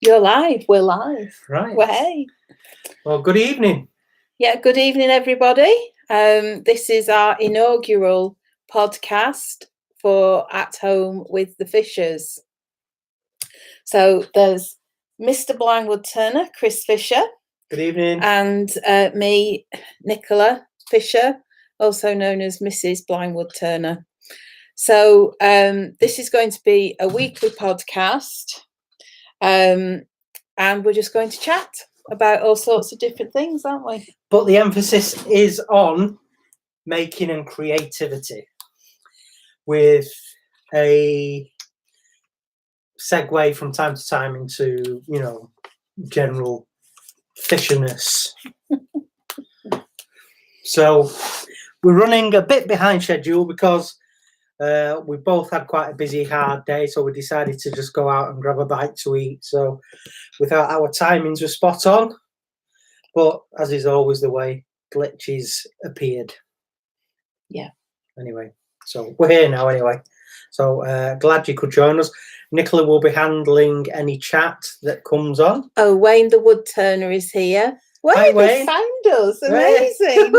You're live. We're live. Right. Well, hey. Well, good evening. Yeah, good evening, everybody. This is our inaugural podcast for At Home with the Fishers. So there's Mr. Blind Woodturner, Chris Fisher. Good evening. And me, Nicola Fisher, also known as Mrs. Blind Woodturner. So this is going to be a weekly podcast. And we're just going to chat about all sorts of different things, aren't we? But the emphasis is on making and creativity, with a segue from time to time into, general fisherness. So we're running a bit behind schedule because we both had quite a busy, hard day, so we decided to just go out and grab a bite to eat. So without our timings were spot on, but as is always the way, glitches appeared. Yeah. Anyway, so we're here now anyway. So glad you could join us. Nicola will be handling any chat that comes on. Oh, Wayne the Woodturner is here. Hi, Wayne, Wayne. they found us. Amazing.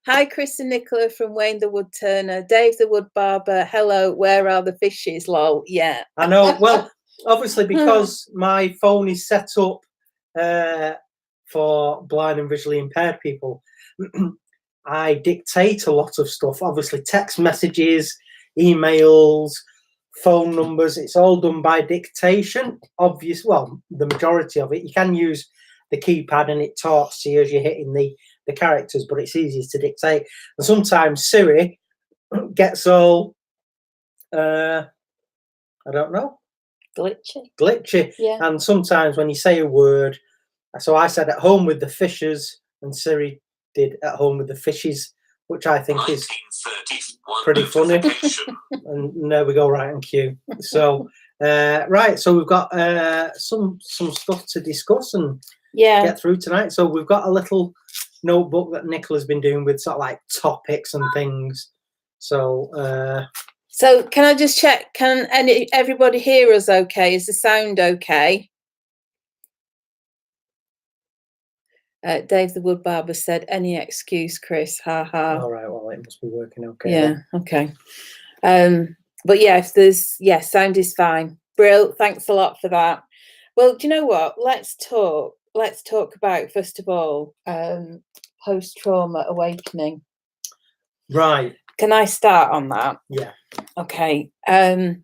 Hi, Chris and Nicola from Wayne the Woodturner. Dave the Wood Barber. Hello, where are the fishes? Lol. Yeah. I know. Well, obviously, because my phone is set up for blind and visually impaired people, I dictate a lot of stuff. Obviously, text messages, emails, phone numbers. It's all done by dictation. Well, the majority of it. You can use the keypad and it talks to you as you're hitting the characters, but it's easier to dictate. And sometimes Siri gets all I don't know, glitchy. Yeah. And sometimes when you say a word, so I said at home with the fishers, and Siri did at home with the fishes, which I think is pretty funny. And there we go, right on cue. So right, so we've got some stuff to discuss and get through tonight. So we've got a little notebook that Nicola's been doing with sort of like topics and things. So so can I just check, can everybody hear us okay? Is the sound okay? Dave the Wood Barber said, any excuse, Chris, ha ha. All right, well, it must be working okay. Yeah, then. Okay. But yeah, if there's, sound is fine. Brill, thanks a lot for that. Well, do you know what? Let's talk about, first of all, post-trauma awakening. Right. Can I start on that? Yeah. Okay. I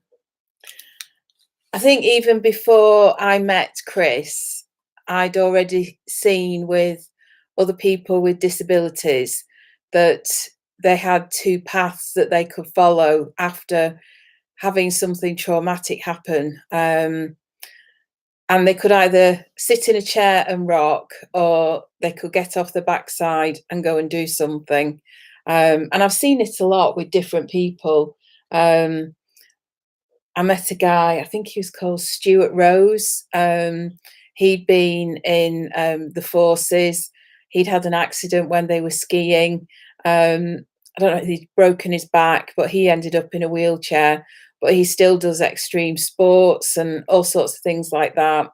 think even before I met Chris, I'd already seen with other people with disabilities that they had two paths that they could follow after having something traumatic happen. And they could either sit in a chair and rock, or they could get off the backside and go and do something. And I've seen it a lot with different people. I met a guy, I think he was called Stuart Rose. He'd been in the forces. He'd had an accident when they were skiing. I don't know if he'd broken his back, but he ended up in a wheelchair. But he still does extreme sports and all sorts of things like that.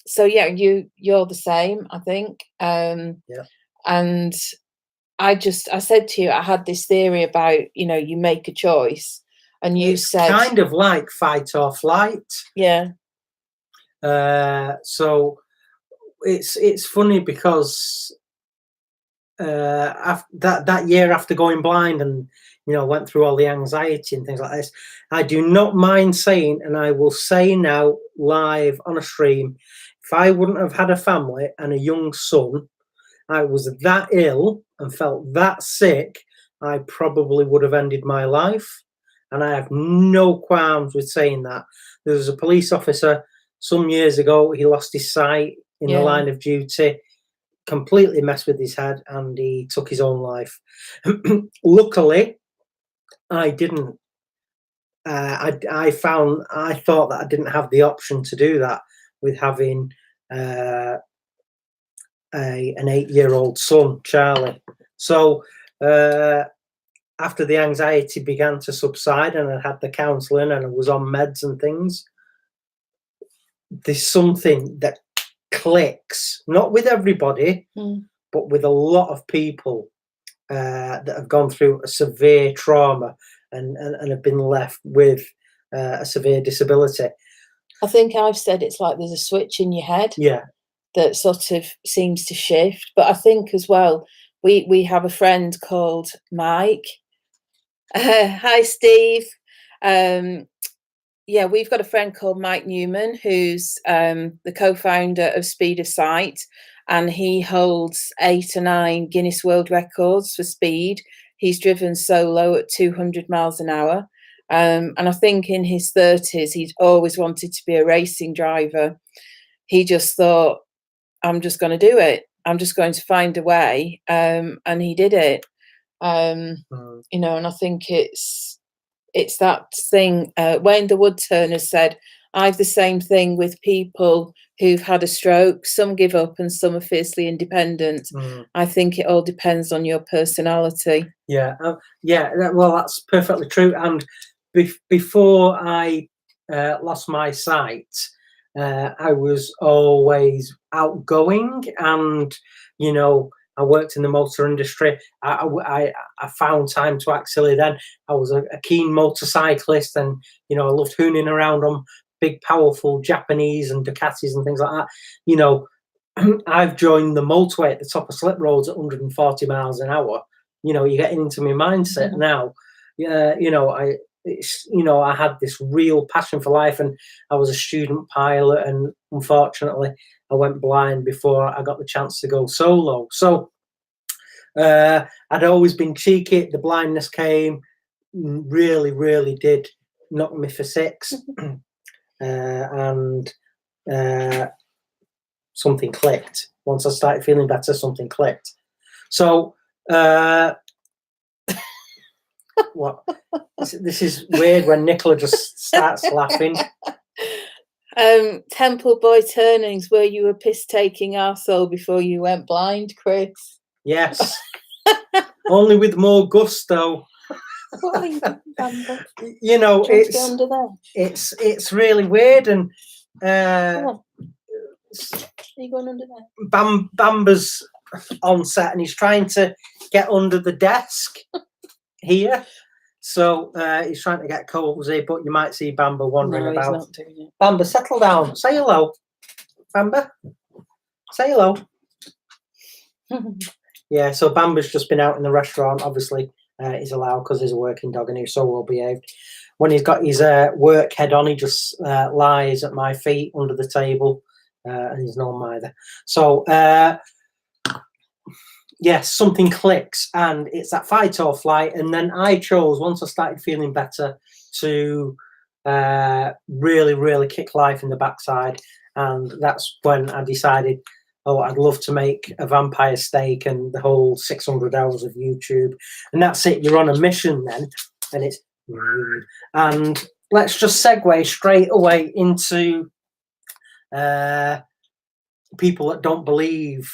So yeah, you're the same, I think. Yeah. And I said to you, I had this theory about, you make a choice, and you said kind of like fight or flight. Yeah. So it's funny because that year after going blind and went through all the anxiety and things like this, I do not mind saying, and I will say now live on a stream, if I wouldn't have had a family and a young son, I was that ill and felt that sick, I probably would have ended my life. And I have no qualms with saying that. There was a police officer some years ago, he lost his sight in the line of duty, completely messed with his head, and he took his own life. Luckily, I didn't. I thought that I didn't have the option to do that with having an 8-year-old son, Charlie. So after the anxiety began to subside and I had the counselling and I was on meds and things, there's something that clicks, not with everybody, but with a lot of people that have gone through a severe trauma and have been left with a severe disability. I think I've said it's like there's a switch in your head Yeah. that sort of seems to shift. But I think as well, we have a friend called Mike. Hi, Steve. Yeah, we've got a friend called Mike Newman, who's the co-founder of Speed of Sight, and he holds 8 or 9 Guinness World Records for speed. He's driven solo at 200 miles an hour. And I think in his 30s, he'd always wanted to be a racing driver. He just thought, I'm just going to do it. I'm just going to find a way. And he did it. You know, and I think it's that thing. Wayne the Woodturner said, I've the same thing with people who've had a stroke. Some give up and some are fiercely independent. I think it all depends on your personality. Yeah, yeah. Well, that's perfectly true. And before I lost my sight, I was always outgoing, and you know, I worked in the motor industry. I found time to actually then. I was a keen motorcyclist, and you know, I loved hooning around on big, powerful Japanese and Ducatis and things like that. You know, I've joined the motorway at the top of slip roads at 140 miles an hour. You know, you're getting into my mindset now. You know, I had this real passion for life, and I was a student pilot, and unfortunately I went blind before I got the chance to go solo. So I'd always been cheeky. The blindness came, really did knock me for 6. And something clicked. Once I started feeling better, something clicked. So what? This is weird when Nicola just starts laughing. Temple Boy Turnings, were you a piss-taking arsehole before you went blind, Chris? Yes. Only with more gusto. You know, it's really weird, and Are you going under there? Bamba's on set, and he's trying to get under the desk here. So he's trying to get cozy, but you might see Bamba wandering about. He's not doing it. Bamba, settle down. Say hello. Bamba, say hello. Yeah, so Bamba's just been out in the restaurant. Obviously, he's allowed because he's a working dog and he's so well behaved. When he's got his work head on, he just lies at my feet under the table, and he's no either. So yes, something clicks, and it's that fight or flight. And then I chose, once I started feeling better, to really kick life in the backside. And that's when I decided, oh, I'd love to make a vampire steak and the whole 600 hours of YouTube. And that's it. You're on a mission then. And it's, and let's just segue straight away into people that don't believe,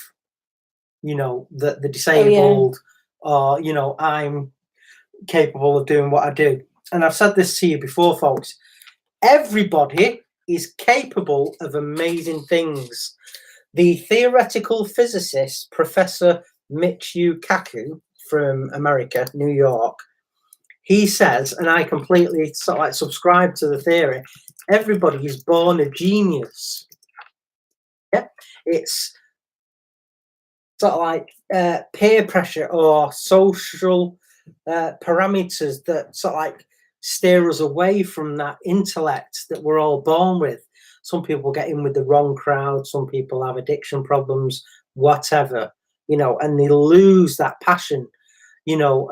you know, that the disabled, or, you know, I'm capable of doing what I do. And I've said this to you before, folks. Everybody is capable of amazing things. The theoretical physicist, Professor Michio Kaku from America, New York, he says, and I completely sort of like subscribe to the theory, everybody is born a genius. Yeah, it's sort of like peer pressure or social parameters that sort of like steer us away from that intellect that we're all born with. Some people get in with the wrong crowd, some people have addiction problems, whatever, you know, and they lose that passion, you know,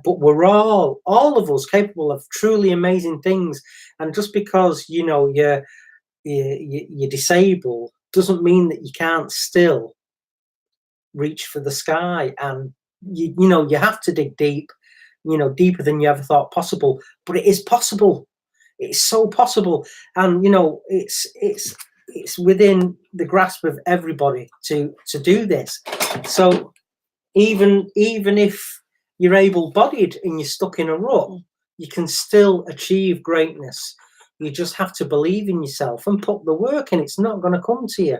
but we're all of us capable of truly amazing things. And just because, you know, you're disabled doesn't mean that you can't still reach for the sky. And you know, you have to dig deep, you know, deeper than you ever thought possible, but it is possible. It's so possible. And you know, it's within the grasp of everybody to do this. So even if you're able-bodied and you're stuck in a rut, you can still achieve greatness. You just have to believe in yourself and put the work in. It's not going to come to you.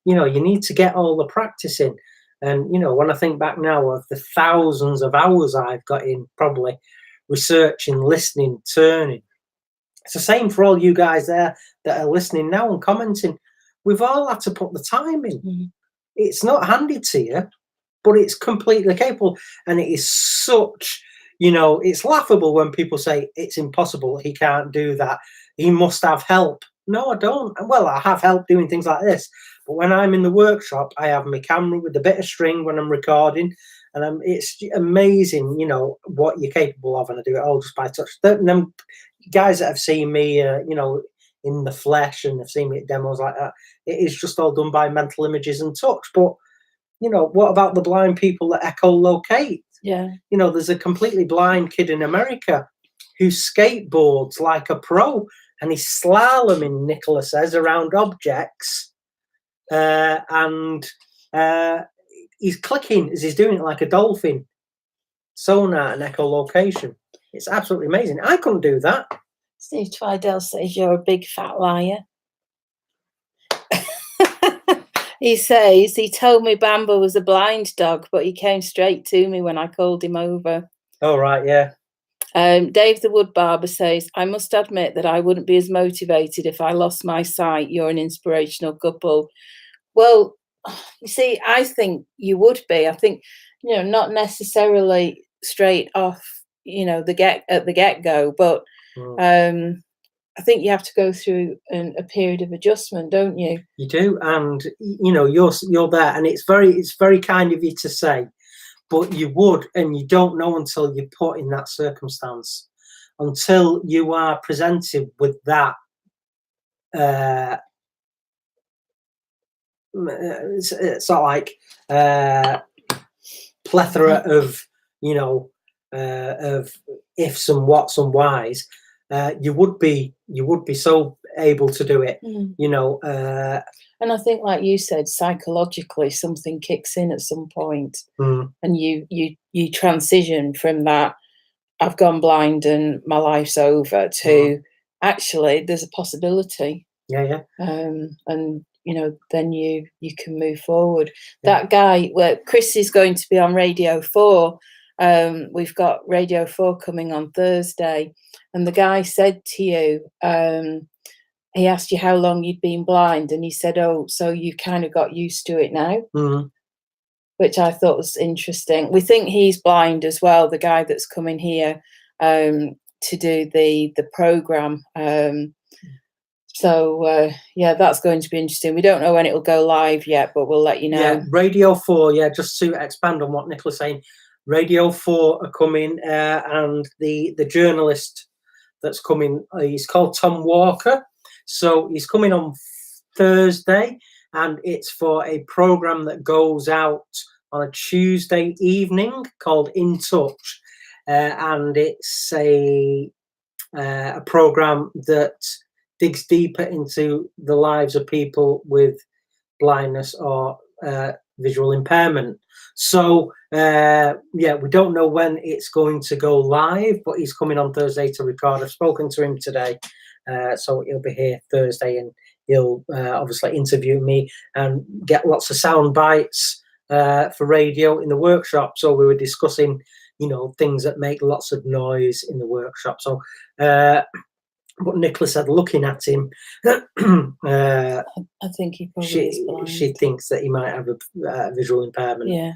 You know, you need to get all the practice in. And, you know, when I think back now of the thousands of hours I've got in, probably researching, listening, turning, it's the same for all you guys there that are listening now and commenting. We've all had to put the time in. Mm-hmm. It's not handed to you, but it's completely capable. And it is such, you know, it's laughable when people say it's impossible. He can't do that. He must have help. No, I don't. Well, I have help doing things like this. But when I'm in the workshop, I have my camera with a bit of string when I'm recording. And it's amazing, you know, what you're capable of. And I do it all just by touch. Them guys that have seen me, you know, in the flesh and have seen me at demos like that, it is just all done by mental images and touch. But, you know, what about the blind people that echolocate? Yeah. You know, there's a completely blind kid in America who skateboards like a pro, and he's slaloming, Nicola says, around objects. And he's clicking as he's doing it like a dolphin. Sonar and echolocation. It's absolutely amazing. I couldn't do that. Steve Twidell says you're a big fat liar. He says he told me Bambo was a blind dog, but he came straight to me when I called him over. Oh, right, yeah. Dave the Wood Barber says, I must admit that I wouldn't be as motivated if I lost my sight. You're an inspirational couple. Well, you see, I think you would be. I think, you know, not necessarily straight off, you know, at the get-go, but I think you have to go through a period of adjustment, don't you? You do, and you know you're there, and it's very kind of you to say, but you would, and you don't know until you're put in that circumstance, until you are presented with that. It's not like plethora of, you know, of ifs and whats and whys. You would be so able to do it, you know. And I think, like you said, psychologically something kicks in at some point, and you transition from that I've gone blind and my life's over to actually there's a possibility. Yeah. And you know, then you can move forward. That guy, well, Chris is going to be on Radio 4. We've got Radio 4 coming on Thursday, and the guy said to you, he asked you how long you'd been blind, and he said, oh, so you kind of got used to it now, which I thought was interesting. We think he's blind as well, the guy that's coming here to do the program. So yeah, that's going to be interesting. We don't know when it will go live yet, but we'll let you know. Yeah, Radio 4, yeah, just to expand on what Nicola's saying, Radio 4 are coming, and the journalist that's coming, he's called Tom Walker. So he's coming on Thursday, and it's for a program that goes out on a Tuesday evening called In Touch, and it's a program that digs deeper into the lives of people with blindness or visual impairment. So yeah, we don't know when it's going to go live, but he's coming on Thursday to record. I've spoken to him today, so he'll be here Thursday, and he'll obviously interview me and get lots of sound bites for radio in the workshop. So we were discussing, you know, things that make lots of noise in the workshop. So but Nicola said, looking at him, I think he probably is blind. She thinks that he might have a visual impairment. Yeah.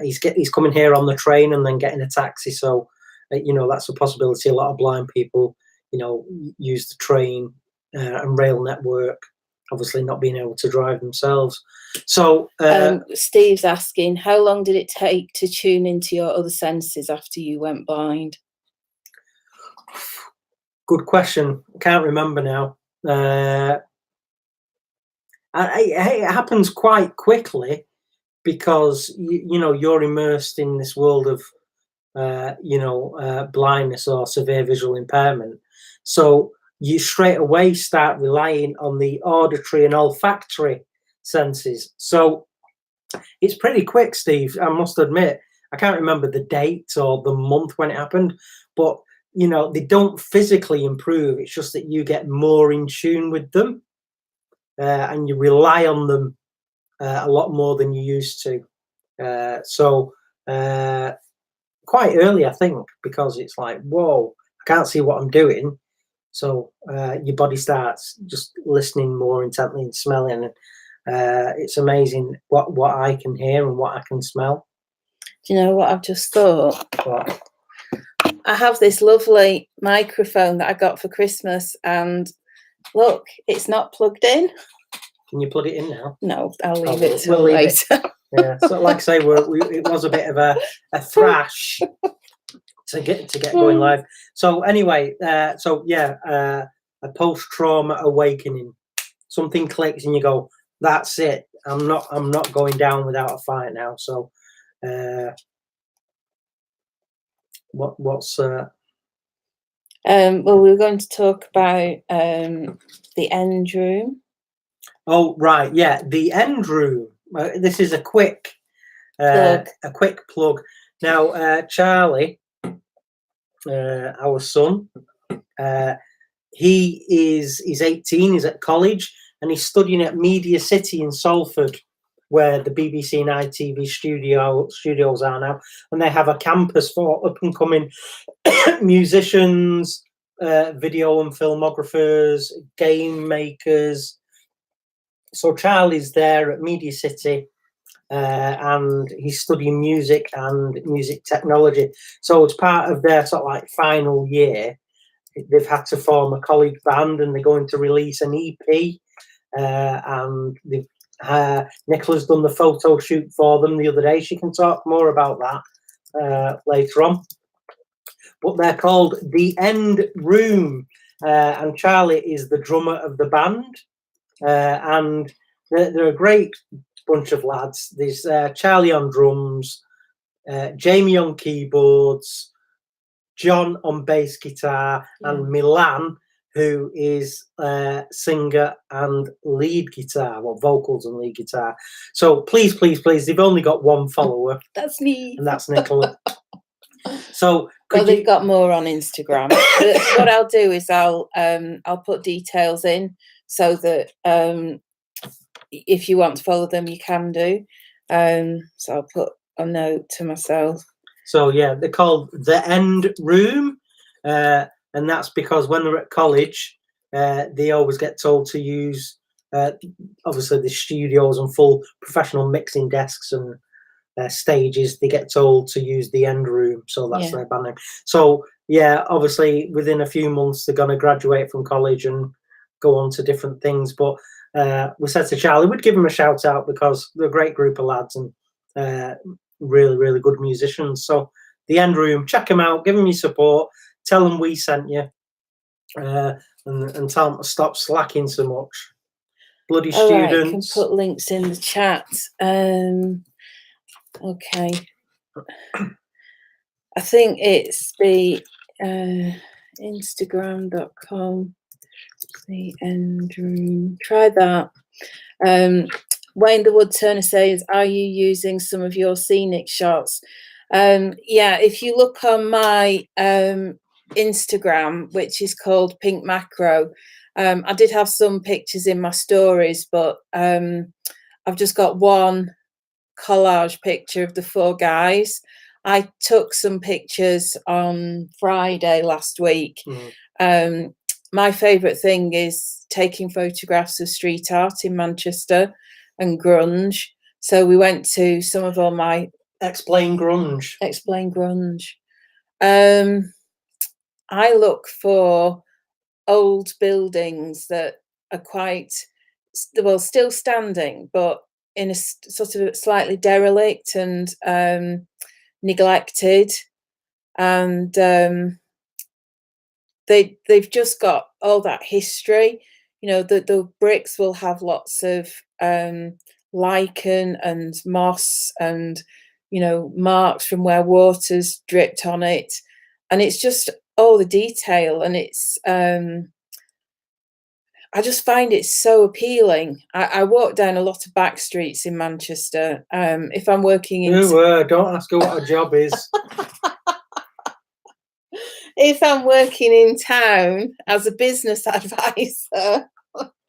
He's coming here on the train and then getting a taxi. So, you know, that's a possibility. A lot of blind people, you know, use the train and rail network, obviously not being able to drive themselves. So Steve's asking, how long did it take to tune into your other senses after you went blind? Good question. I can't remember now. It happens quite quickly because you know you're immersed in this world of blindness or severe visual impairment. So you straight away start relying on the auditory and olfactory senses. So it's pretty quick, Steve. I must admit, I can't remember the date or the month when it happened, but you know, they don't physically improve. It's just that you get more in tune with them, and you rely on them a lot more than you used to. So quite early, I think, because it's like, whoa, I can't see what I'm doing. So your body starts just listening more intently and smelling. It's amazing what I can hear and what I can smell. Do you know what I've just thought? But I have this lovely microphone that I got for Christmas, and look, it's not plugged in. can you plug it in now? No, I'll leave Oh, it till we'll leave it. later. Yeah, so like I say, it was a bit of a thrash to get going live. So anyway, so yeah, a post-trauma awakening. Something clicks and you go, that's it. I'm not going down without a fight now. So what's well, we were going to talk about the end room. oh right, yeah, the end room. This is a quick plug. Now, Charlie, our son, he's 18. He's at college and he's studying at Media City in Salford, where the BBC and ITV studios are now, and they have a campus for up and coming musicians, video and filmographers, game makers. So Charlie's there at Media City, and he's studying music and music technology. So as part of their sort of like final year, they've had to form a college band, and they're going to release an EP. And they've Nicola's done the photo shoot for them the other day. She can talk more about that later on. But they're called The End Room, and Charlie is the drummer of the band, and they're a great bunch of lads. There's Charlie on drums, Jamie on keyboards, John on bass guitar, and Milan, who is singer and lead guitar, well, vocals and lead guitar. So please, they've only got one follower. That's me. And that's Nicola. So they've got more on Instagram. What I'll do is I'll put details in so that if you want to follow them, you can do. So I'll put a note to myself. So yeah, they're called The End Room, and that's because when they're at college, they always get told to use obviously the studios and full professional mixing desks and stages. They get told to use The End Room, so that's their band name. So yeah, obviously within a few months they're going to graduate from college and go on to different things. But we said to Charlie we'd give them a shout out because they're a great group of lads and really good musicians. So The End Room, check them out, give them your support, tell them we sent you, and tell them to stop slacking so much. Bloody students. Right, can put links in the chat. Okay, I think it's the Instagram.com. The End Room. Try that. Wayne the Woodturner says, are you using some of your scenic shots? Yeah, if you look on my Instagram, which is called Pink Macro, I did have some pictures in my stories, but I've just got one collage picture of the 4 guys. I took some pictures on Friday last week. My favourite thing is taking photographs of street art in Manchester and grunge. So we went to some of all my... Explain grunge. I look for old buildings that are quite, well, still standing, but in a sort of slightly derelict and neglected. And they've just got all that history. You know, the bricks will have lots of lichen and moss and, you know, marks from where water's dripped on it. And it's just all the detail, and it's I just find it so appealing. I walk down a lot of back streets in Manchester. If I'm working in... Don't ask her what her job is. if I'm working in town as a business advisor.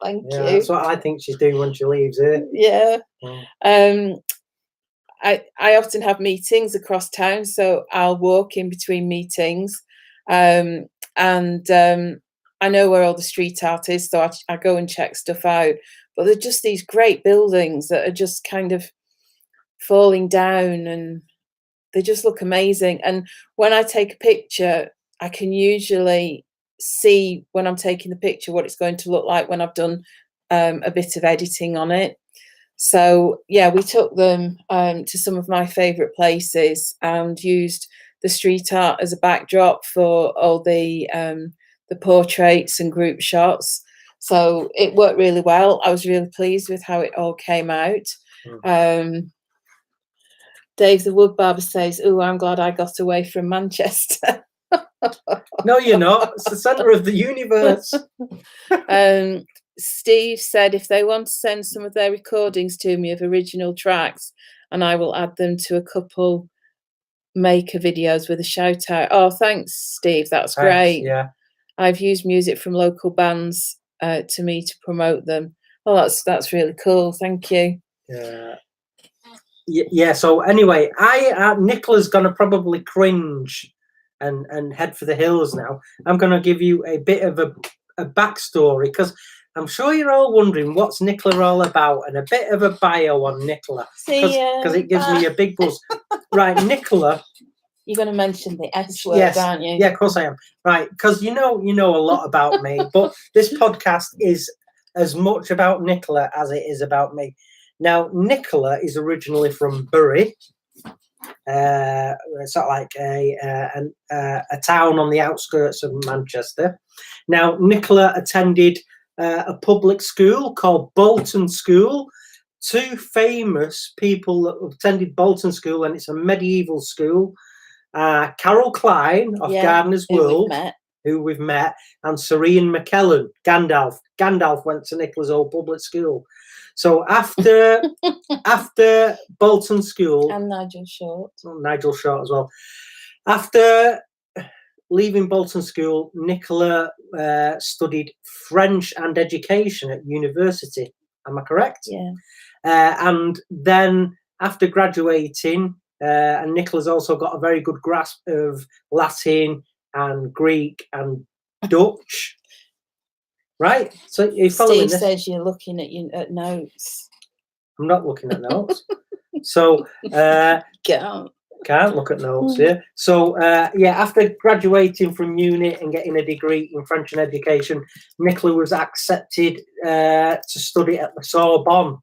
Thank Yeah, you. that's what I think she's doing when she leaves here. Yeah. Yeah. I often have meetings across town, so I'll walk in between meetings, and I know where all the street art is, so I go and check stuff out. But they're just these great buildings that are just kind of falling down, and they just look amazing. And when I take a picture, I can usually see when I'm taking the picture what it's going to look like when I've done a bit of editing on it. So yeah, we took them to some of my favourite places and used the street art as a backdrop for all the portraits and group shots. So it worked really well. I was really pleased with how it all came out. Dave the wood barber says, "Oh, I'm glad I got away from Manchester." No, you're not. It's the centre of the universe. Steve said if they want to send some of their recordings to me of original tracks, and I will add them to a couple maker videos with a shout out. Oh, thanks, Steve. That's great. Yeah. I've used music from local bands to me to promote them. Oh, that's really cool. Thank you. Yeah. So anyway, Nicola's gonna probably cringe and head for the hills now. I'm gonna give you a bit of a backstory, because I'm sure you're all wondering what's Nicola all about, and a bit of a bio on Nicola, because it gives me a big buzz. Right, Nicola. You're going to mention the S word, yes, aren't you? Yeah, of course I am. Right, because you know a lot about me, but this podcast is as much about Nicola as it is about me. Now, Nicola is originally from Bury. It's sort of like a town on the outskirts of Manchester. Now, Nicola attended a public school called Bolton School. Two famous people that attended Bolton School, and it's a medieval school. Carol Klein of Gardener's World, who we've met, and Serene McKellen, Gandalf. Gandalf went to Nicola's old public school. So after Bolton School, and Nigel Short as well. After leaving Bolton School, Nicola studied French and education at university. Am I correct? Yeah. And then after graduating, and Nicola's also got a very good grasp of Latin and Greek and Dutch. Right? So you're following Steve says you're looking at notes. I'm not looking at notes. So can't look at notes, yeah. So after graduating from uni and getting a degree in French and education, Nicola was accepted to study at the Sorbonne.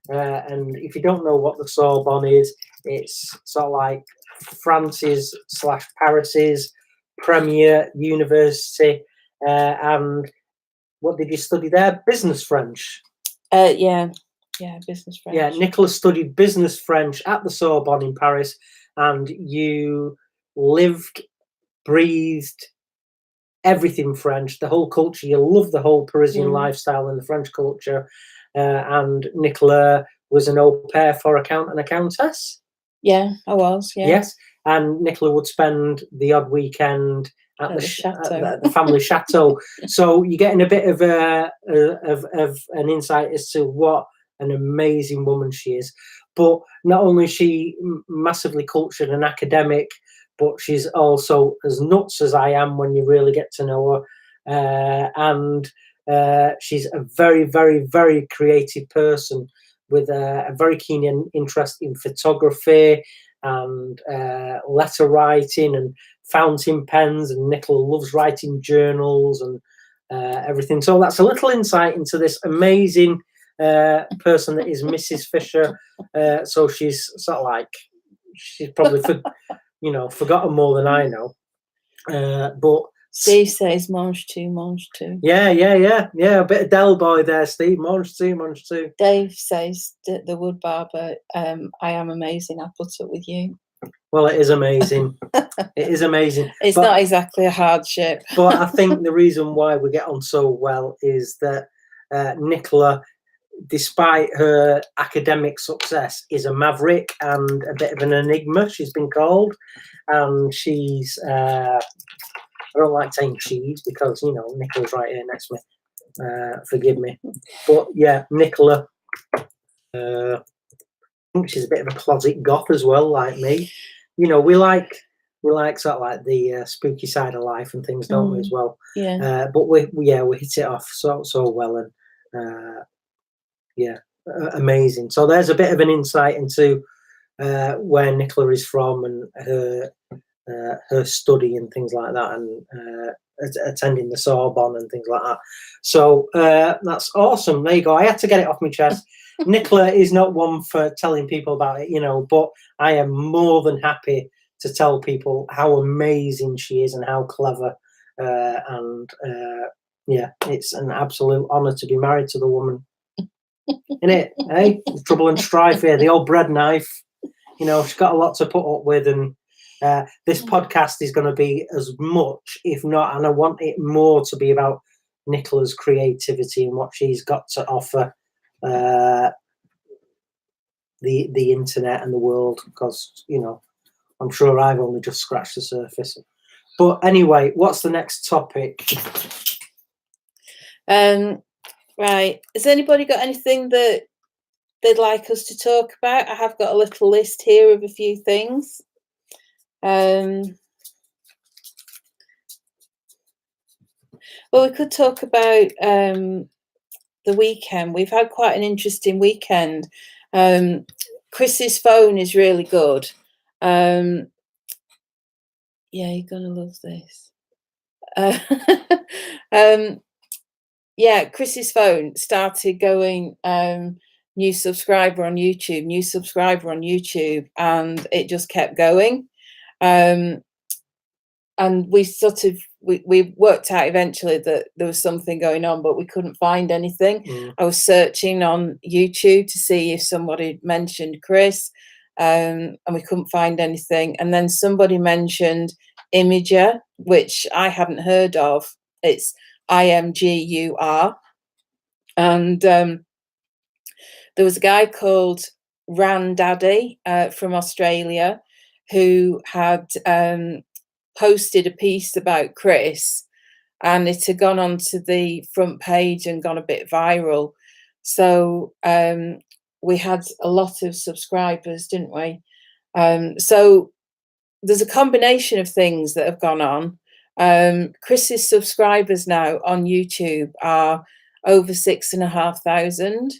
And if you don't know what the Sorbonne is, it's sort of like France's / Paris's premier university. And what did you study there? Business French. Yeah, business French. Yeah, Nicola studied business French at the Sorbonne in Paris, and you lived, breathed everything French, the whole culture. You love the whole Parisian lifestyle and the French culture. And Nicola was an au pair for a count and a countess. Yeah, I was. Yeah. Yes, and Nicola would spend the odd weekend at the chateau, at the family chateau. So you're getting a bit of an insight as to what an amazing woman she is. But not only is she massively cultured and academic, but she's also as nuts as I am when you really get to know her. And she's a very, very, very creative person with a very keen interest in photography and letter writing and fountain pens. And Nicola loves writing journals and everything. So that's a little insight into this amazing person that is Mrs. Fisher. So she's sort of like, she's probably forgotten more than I know. But Steve says mange too. Yeah. A bit of Del Boy there, Steve. Mange too. Dave says the wood barber, I am amazing. I put up with you. Well, it is amazing. It is amazing. It's not exactly a hardship. But I think the reason why we get on so well is that Nicola, despite her academic success, is a maverick and a bit of an enigma, she's been called. And she's I don't like saying cheese because, you know, Nicola's right here next to me. Forgive me. But yeah, Nicola, I think she's a bit of a closet goth as well, like me. You know, we like sort of like the spooky side of life and things, don't we, as well? Yeah. But we hit it off so well, and yeah, amazing. So there's a bit of an insight into where Nicola is from and her study and things like that, and attending the Sorbonne and things like that. So that's awesome. There you go. I had to get it off my chest. Nicola is not one for telling people about it, you know, but I am more than happy to tell people how amazing she is and how clever. And yeah, it's an absolute honour to be married to the woman. Isn't it? Hey, trouble and strife here. The old bread knife. You know, she's got a lot to put up with, and this podcast is going to be as much, if not, and I want it more to be about Nicola's creativity and what she's got to offer the internet and the world, because, you know, I'm sure I've only just scratched the surface. But anyway, what's the next topic? Right. Has anybody got anything that they'd like us to talk about? I have got a little list here of a few things. Well, we could talk about the weekend. We've had quite an interesting weekend. Chris's phone is really good. Yeah, you're gonna love this. Yeah, Chris's phone started going new subscriber on YouTube, and it just kept going. And we sort of we worked out eventually that there was something going on, but we couldn't find anything. I was searching on YouTube to see if somebody mentioned Chris, and we couldn't find anything. And then somebody mentioned Imager, which I hadn't heard of. It's IMGUR, and there was a guy called Ran Daddy from Australia who had posted a piece about Chris, and it had gone onto the front page and gone a bit viral. So we had a lot of subscribers, didn't we? So there's a combination of things that have gone on. Chris's subscribers now on YouTube are over 6,500,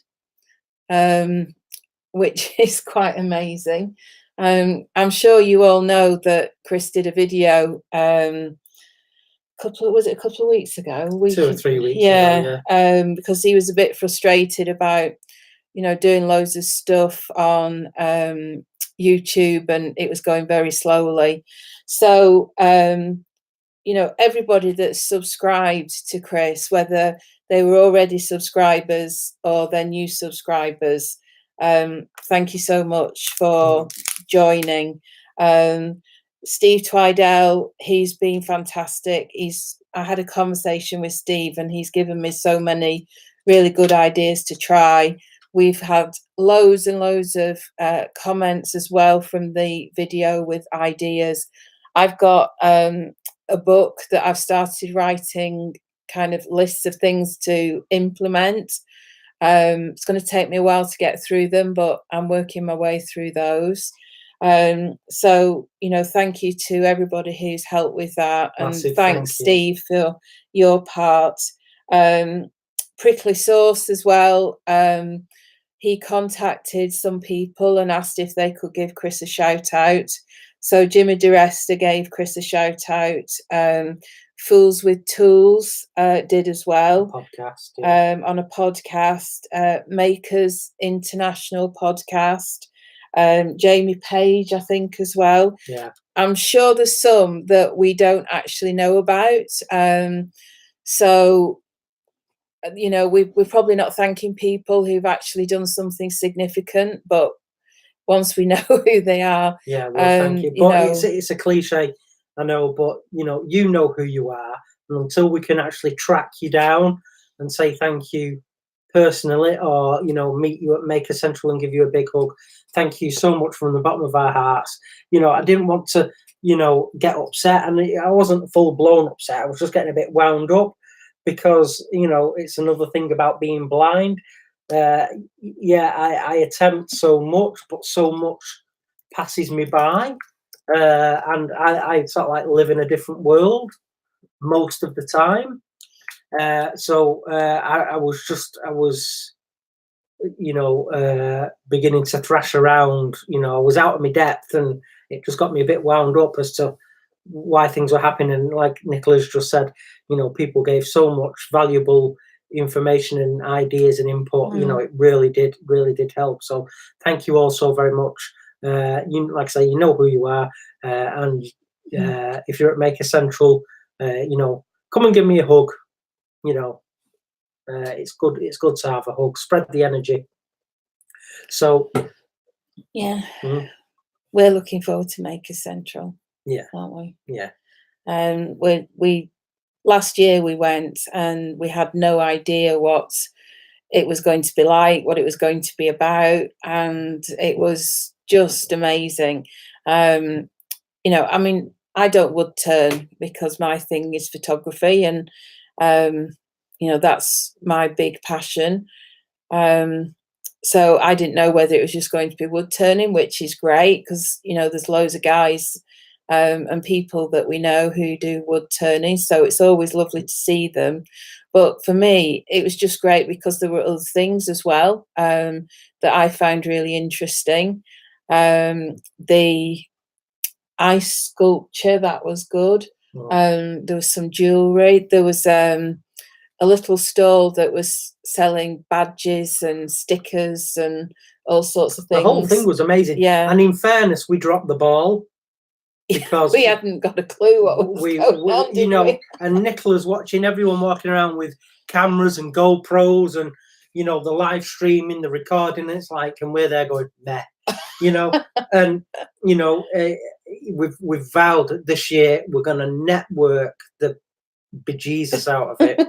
which is quite amazing. I'm sure you all know that Chris did a video a couple of weeks ago? 2 or 3 weeks ago, yeah. Because he was a bit frustrated about, you know, doing loads of stuff on YouTube, and it was going very slowly. So you know, everybody that subscribed to Chris, whether they were already subscribers or they're new subscribers, thank you so much for joining. Steve Twidell, he's been fantastic. I had a conversation with Steve, and he's given me so many really good ideas to try. We've had loads and loads of comments as well from the video with ideas. I've got a book that I've started writing, kind of lists of things to implement. It's going to take me a while to get through them, but I'm working my way through those. So, you know, thank you to everybody who's helped with that. Massive and thanks, thank you. Steve, for your part. Prickly Sauce as well. He contacted some people and asked if they could give Chris a shout out. So Jimmy DeResta gave Chris a shout out. Fools with Tools did as well. Podcast, yeah. On a podcast. Makers International podcast. Jamie Page, I think, as well. Yeah. I'm sure there's some that we don't actually know about. So, you know, we're probably not thanking people who've actually done something significant, but once we know who they are, yeah, well, thank you. But know, it's a cliche, I know, but you know who you are, and until we can actually track you down and say thank you personally, or you know, meet you at Maker Central and give you a big hug, thank you so much from the bottom of our hearts. You know, I didn't want to get upset. And I wasn't full blown upset. I was just getting a bit wound up because, it's another thing about being blind. Yeah, I attempt so much, but so much passes me by. And I sort of like live in a different world most of the time. So I was beginning to thrash around. I was out of my depth, and it just got me a bit wound up as to why things were happening. And like Nicola's just said, people gave so much valuable information and ideas and input. It really did help. So thank you all so very much. Like I say, you know who you are, and if you're at Maker Central, come and give me a hug. It's good. It's good to have a hug. Spread the energy. So, yeah, we're looking forward to Maker Central. Yeah, aren't we? Yeah. We last year we went and we had no idea what it was going to be like, what it was going to be about, and it was just amazing. I mean, I don't wood turn because my thing is photography, and that's my big passion. So I didn't know whether it was just going to be wood turning, which is great because there's loads of guys and people that we know who do wood turning, so it's always lovely to see them. But for me, it was just great because there were other things as well that I found really interesting. The ice sculpture, that was good. There was some jewellery. There was a little stall that was selling badges and stickers and all sorts of things. The whole thing was amazing. Yeah. And in fairness, we dropped the ball because we hadn't got a clue what was going on, did we? And Nicola's watching everyone walking around with cameras and GoPros and the live streaming, the recording. And it's like, and we're there going, meh, and we've vowed that this year we're going to network the bejesus out of it.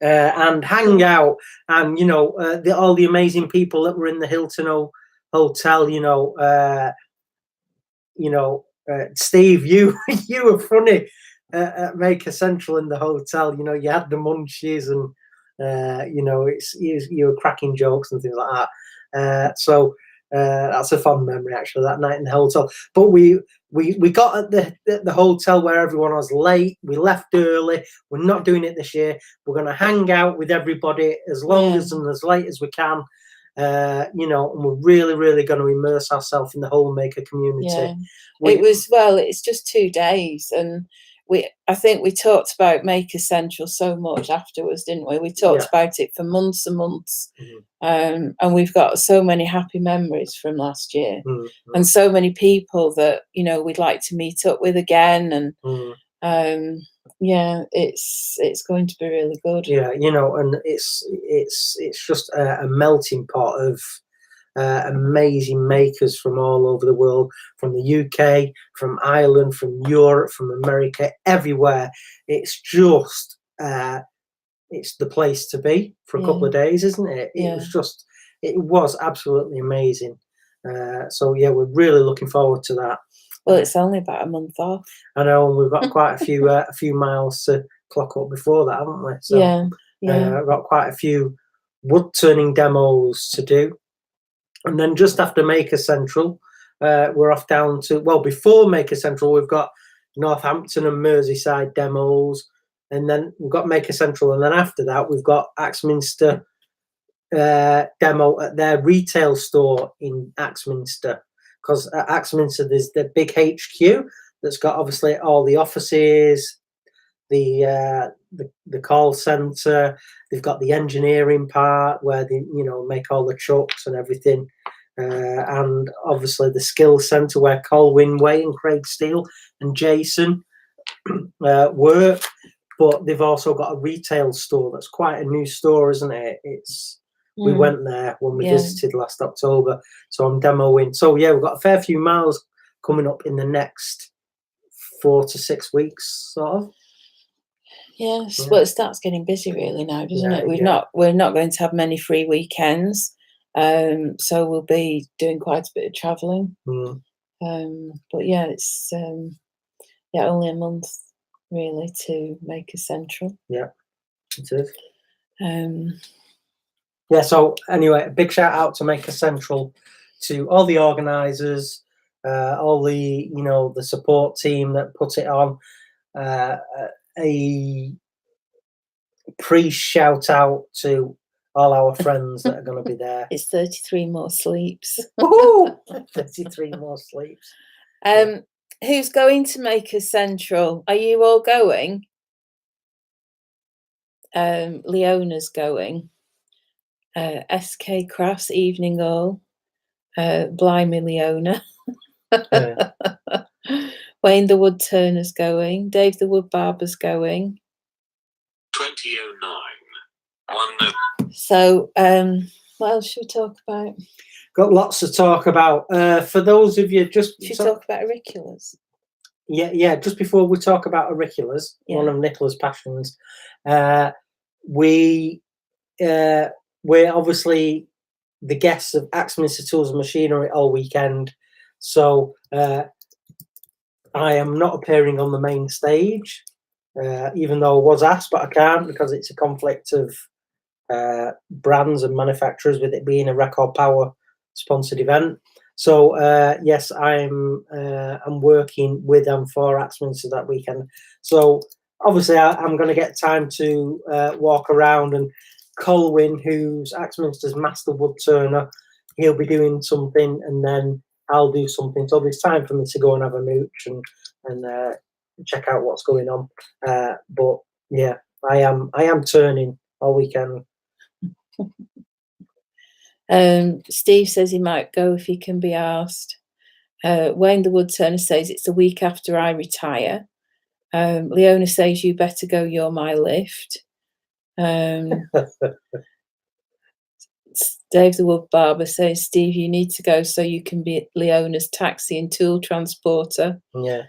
And hang out, and all the amazing people that were in the Hilton hotel. Steve, you were funny at Maker Central in the hotel. You had the munchies, and you were cracking jokes and things like that. So that's a fond memory, actually, that night in the hotel. But we got at the hotel where everyone was late. We left early. We're not doing it this year. We're going to hang out with everybody as long as and as late as we can. And we're really, really going to immerse ourselves in the whole maker community. Yeah. It's just 2 days, and I think we talked about Maker Central so much afterwards, didn't we? We talked about it for months and months. And we've got so many happy memories from last year, and so many people that we'd like to meet up with again. And it's going to be really good. And it's just a melting pot of amazing makers from all over the world, from the UK, from Ireland, from Europe, from America, everywhere. It's just it's the place to be for a couple of days, isn't it? It was absolutely amazing. So we're really looking forward to that. Well, it's only about a month off. I know, and we've got quite a few miles to clock up before that, haven't we? So we've got quite a few wood turning demos to do. And then just after Maker Central, we're off down to, before Maker Central, we've got Northampton and Merseyside demos, and then we've got Maker Central, and then after that, we've got Axminster demo at their retail store in Axminster, because at Axminster there's the big HQ that's got obviously all the offices, the call centre. They've got the engineering part where they make all the trucks and everything, and obviously the skills centre where Colwyn Way and Craig Steele and Jason work. But they've also got a retail store that's quite a new store, isn't it? We went there when we visited last October, so I'm demoing. So we've got a fair few miles coming up in the next 4 to 6 weeks, sort of. Yes, well, it starts getting busy really now, doesn't it? We're not going to have many free weekends, so we'll be doing quite a bit of travelling. But yeah, it's only a month really to make a central. Yeah, it is. Um, Yeah, so anyway, a big shout out to Make a Central, to all the organisers, all the the support team that put it on. A pre-shout out to all our friends that are going to be there. It's 33 more sleeps. Woohoo! 33 more sleeps. Who's going to make a central? Are you all going? Leona's going. SK Crafts Evening All. Blimey, Leona. Yeah. Wayne the Woodturner's going. Dave the Woodbarber's going. 2009. So, what else should we talk about? Got lots to talk about. For those of you, Should we talk about auriculas? Yeah. Just before we talk about auriculas, one of Nicola's passions, we're obviously the guests of Axminster Tools and Machinery all weekend. So I am not appearing on the main stage, even though I was asked, but I can't because it's a conflict of brands and manufacturers, with it being a Record Power sponsored event. So yes, I'm working with them for Axminster that weekend. So obviously I'm going to get time to walk around, and Colwyn, who's Axminster's master wood turner, he'll be doing something, and then I'll do something. So there's time for me to go and have a mooch and check out what's going on. But yeah, I am turning all weekend. Steve says he might go if he can be asked. Wayne the Woodturner says it's a week after I retire. Leona says you better go, you're my lift. Dave the Woodbarber says, Steve, you need to go so you can be Leona's taxi and tool transporter. Yeah.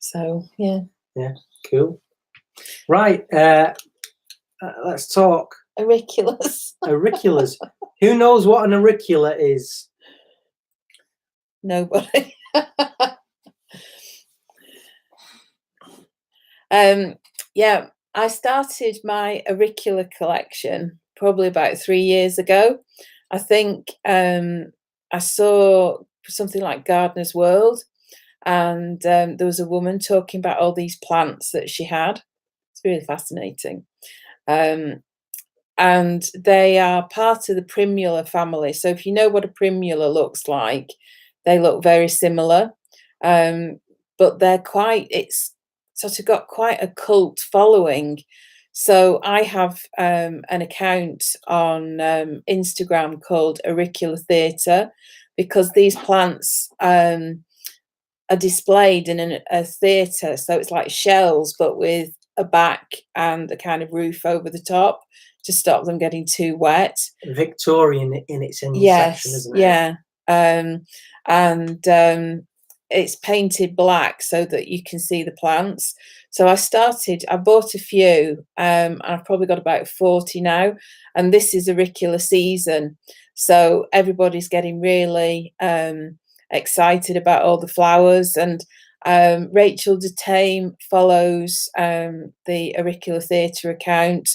So yeah. Yeah, cool. Right, let's talk auriculas. Auriculas. Who knows what an auricula is? Nobody. Yeah, I started my auricular collection probably about 3 years ago. I think I saw something like Gardener's World, and there was a woman talking about all these plants that she had. It's really fascinating. And they are part of the primula family. So if you know what a primula looks like, they look very similar. But it's sort of got quite a cult following. So I have an account on Instagram called Auricular Theatre, because these plants are displayed in a theatre. So it's like shells, but with a back and a kind of roof over the top to stop them getting too wet. Victorian in its inception, isn't it? Yeah. And it's painted black so that you can see the plants. So I bought a few, and I've probably got about 40 now, and this is auricular season. So everybody's getting really excited about all the flowers, and Rachel de Tame follows the Auricular Theatre account.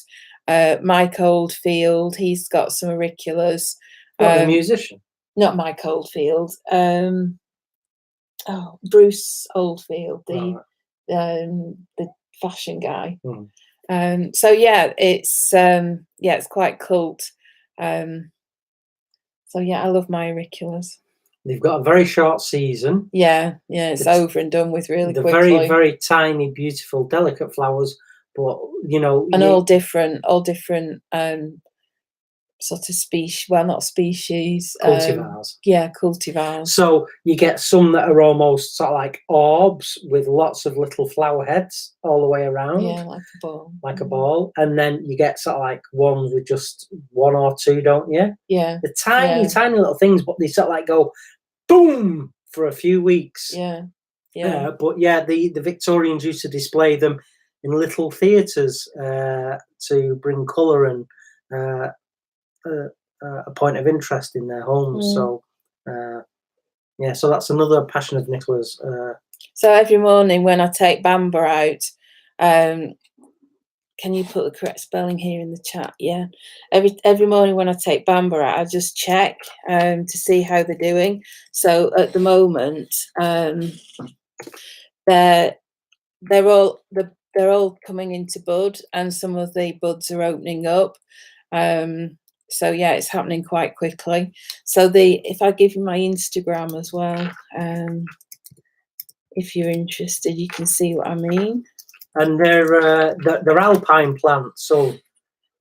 Mike Oldfield, he's got some auriculas. The musician? Not Mike Oldfield. Bruce Oldfield, the fashion guy. So yeah, it's quite cult. So yeah, I love my auriculas. They've got a very short season. Yeah, it's over and done with really quickly. Very, very tiny, beautiful, delicate flowers, but and all different sort of species. Well, not species. Cultivars. Cultivars. So you get some that are almost sort of like orbs with lots of little flower heads all the way around. Yeah, like a ball. Like a ball. And then you get sort of like ones with just one or two, don't you? Yeah. The tiny, tiny little things, but they sort of like go boom for a few weeks. Yeah. But yeah, the Victorians used to display them in little theatres to bring colour and a point of interest in their homes. So Yeah, so that's another passion of Nicola's. So every morning when I take Bamba out, can you put the correct spelling here in the chat? Yeah. Every morning when I take Bamba out, I just check to see how they're doing. So at the moment, they're all coming into bud, and some of the buds are opening up. So yeah, it's happening quite quickly. So if I give you my Instagram as well, if you're interested, you can see what I mean. And they're alpine plants, so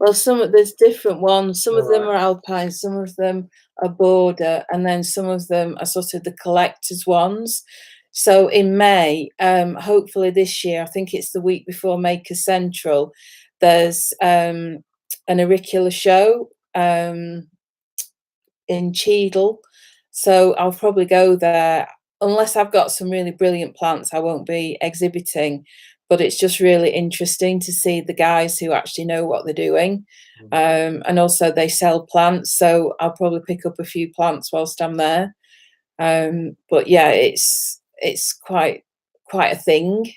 well, there's different ones. Some of them are alpine, some of them are border, and then some of them are sort of the collectors ones. So in May, hopefully this year, I think it's the week before Maker Central, there's an auricular show in Cheadle. So I'll probably go there. Unless I've got some really brilliant plants, I won't be exhibiting. But it's just really interesting to see the guys who actually know what they're doing. And also they sell plants, so I'll probably pick up a few plants whilst I'm there. But yeah, it's quite a thing.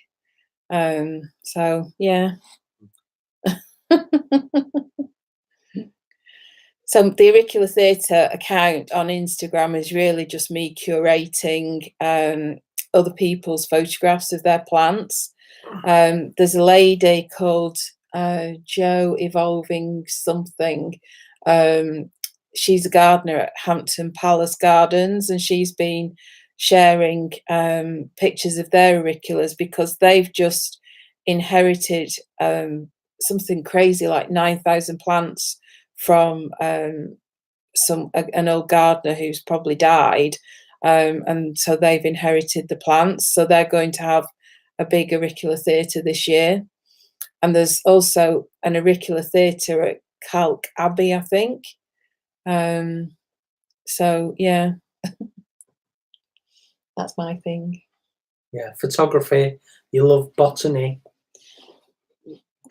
So yeah. So the Auricular Theatre account on Instagram is really just me curating other people's photographs of their plants. There's a lady called Jo Evolving something. She's a gardener at Hampton Palace Gardens, and she's been sharing pictures of their auriculas because they've just inherited something crazy like 9,000 plants from an old gardener who's probably died, and so they've inherited the plants. So they're going to have a big auricular theatre this year, and there's also an auricular theatre at Calc Abbey, I think. So yeah, that's my thing. Yeah, photography. You love botany.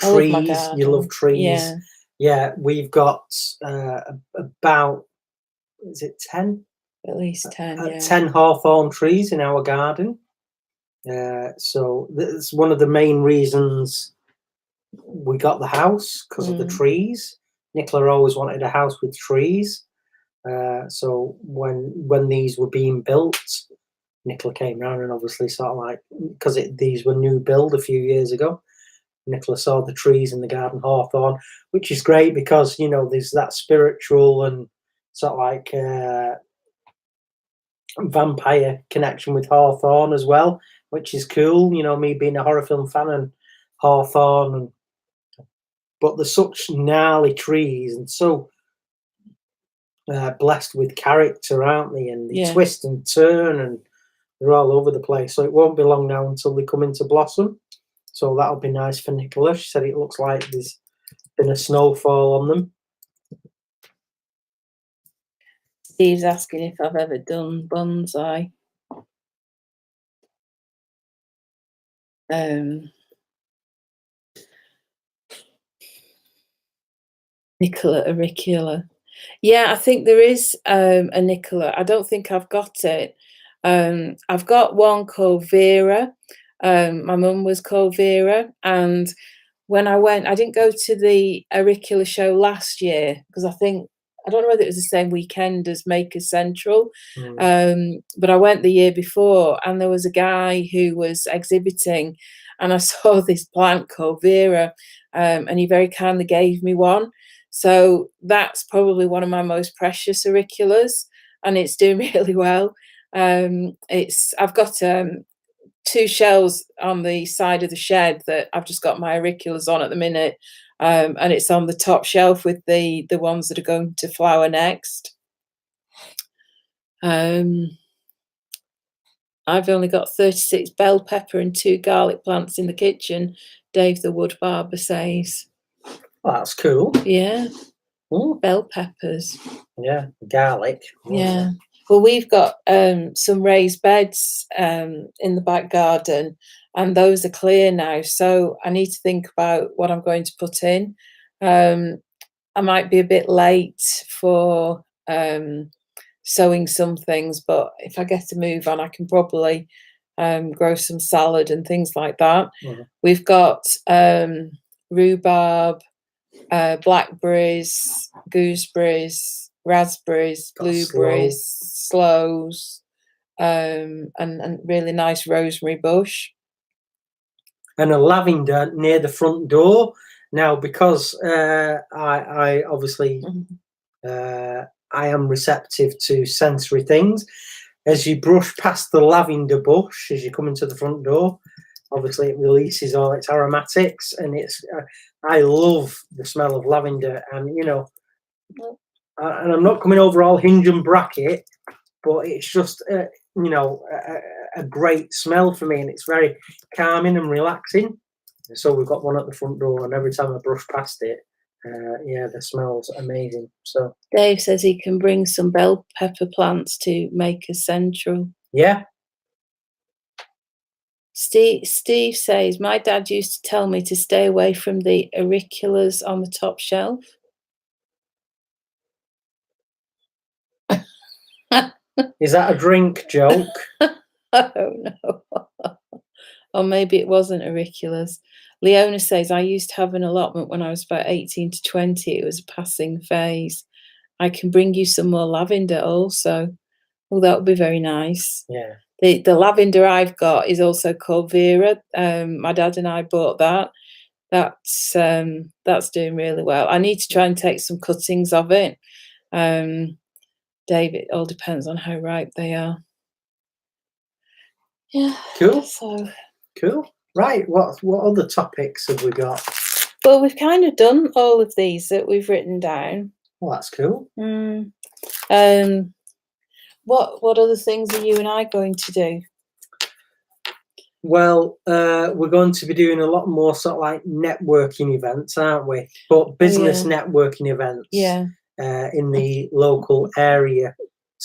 Trees. You love trees. Yeah, we've got about, is it 10? At least 10, yeah. 10 hawthorn trees in our garden. So that's one of the main reasons we got the house, because of the trees. Nicola always wanted a house with trees. So when these were being built, Nicola came round and obviously sort of like, because these were new build a few years ago, Nicola saw the trees in the garden hawthorn, which is great because, you know, there's that spiritual and sort of like vampire connection with hawthorn as well, which is cool. You know, me being a horror film fan and hawthorn, but they're such gnarly trees and so blessed with character, aren't they? And they twist and turn and they're all over the place. So it won't be long now until they come into blossom. So that'll be nice for Nicola. She said it looks like there's been a snowfall on them. Steve's asking if I've ever done bonsai. Nicola auricular. Yeah, I think there is a Nicola. I don't think I've got it. I've got one called Vera. My mum was called Vera, and when I went, I didn't go to the auricular show last year because I don't know whether it was the same weekend as Maker Central, but I went the year before, and there was a guy who was exhibiting, and I saw this plant called Vera, and he very kindly gave me one. So that's probably one of my most precious auriculas, and it's doing really well. I've got 2 shells on the side of the shed that I've just got my auriculas on at the minute, and it's on the top shelf with the ones that are going to flower next. I've only got 36 bell pepper and 2 garlic plants in the kitchen, Dave the wood barber says. Well, that's cool. Yeah. Bell peppers. Yeah, garlic. Yeah. Well, we've got some raised beds in the back garden, and those are clear now. So I need to think about what I'm going to put in. I might be a bit late for sowing some things, but if I get a move on, I can probably grow some salad and things like that. We've got rhubarb, blackberries, gooseberries, raspberries, blueberries, sloes, and really nice rosemary bush. And a lavender near the front door. Now, because I obviously I am receptive to sensory things, as you brush past the lavender bush as you come into the front door, obviously it releases all its aromatics, and it's I love the smell of lavender. And you know, and I'm not coming over all hinge and bracket, but it's just you know, a great smell for me, and it's very calming and relaxing. So we've got one at the front door, and every time I brush past it, yeah, the smell's amazing. So Dave says he can bring some bell pepper plants to make a central. Yeah. Steve says, my dad used to tell me to stay away from the auriculas on the top shelf. Is that a drink joke? Oh no. Or maybe it wasn't auriculas. Leona says, I used to have an allotment when I was about 18 to 20. It was a passing phase. I can bring you some more lavender also. Oh, that would be very nice. Yeah. The lavender I've got is also called Vera. My dad and I bought that. That's doing really well. I need to try and take some cuttings of it. Dave, it all depends on how ripe they are. Yeah. Cool. So cool. Right. What other topics have we got? Well, we've kind of done all of these that we've written down. Well, that's cool. What other things are you and I going to do? Well, we're going to be doing a lot more sort of like networking events, aren't we? But business networking events. Yeah. In the local area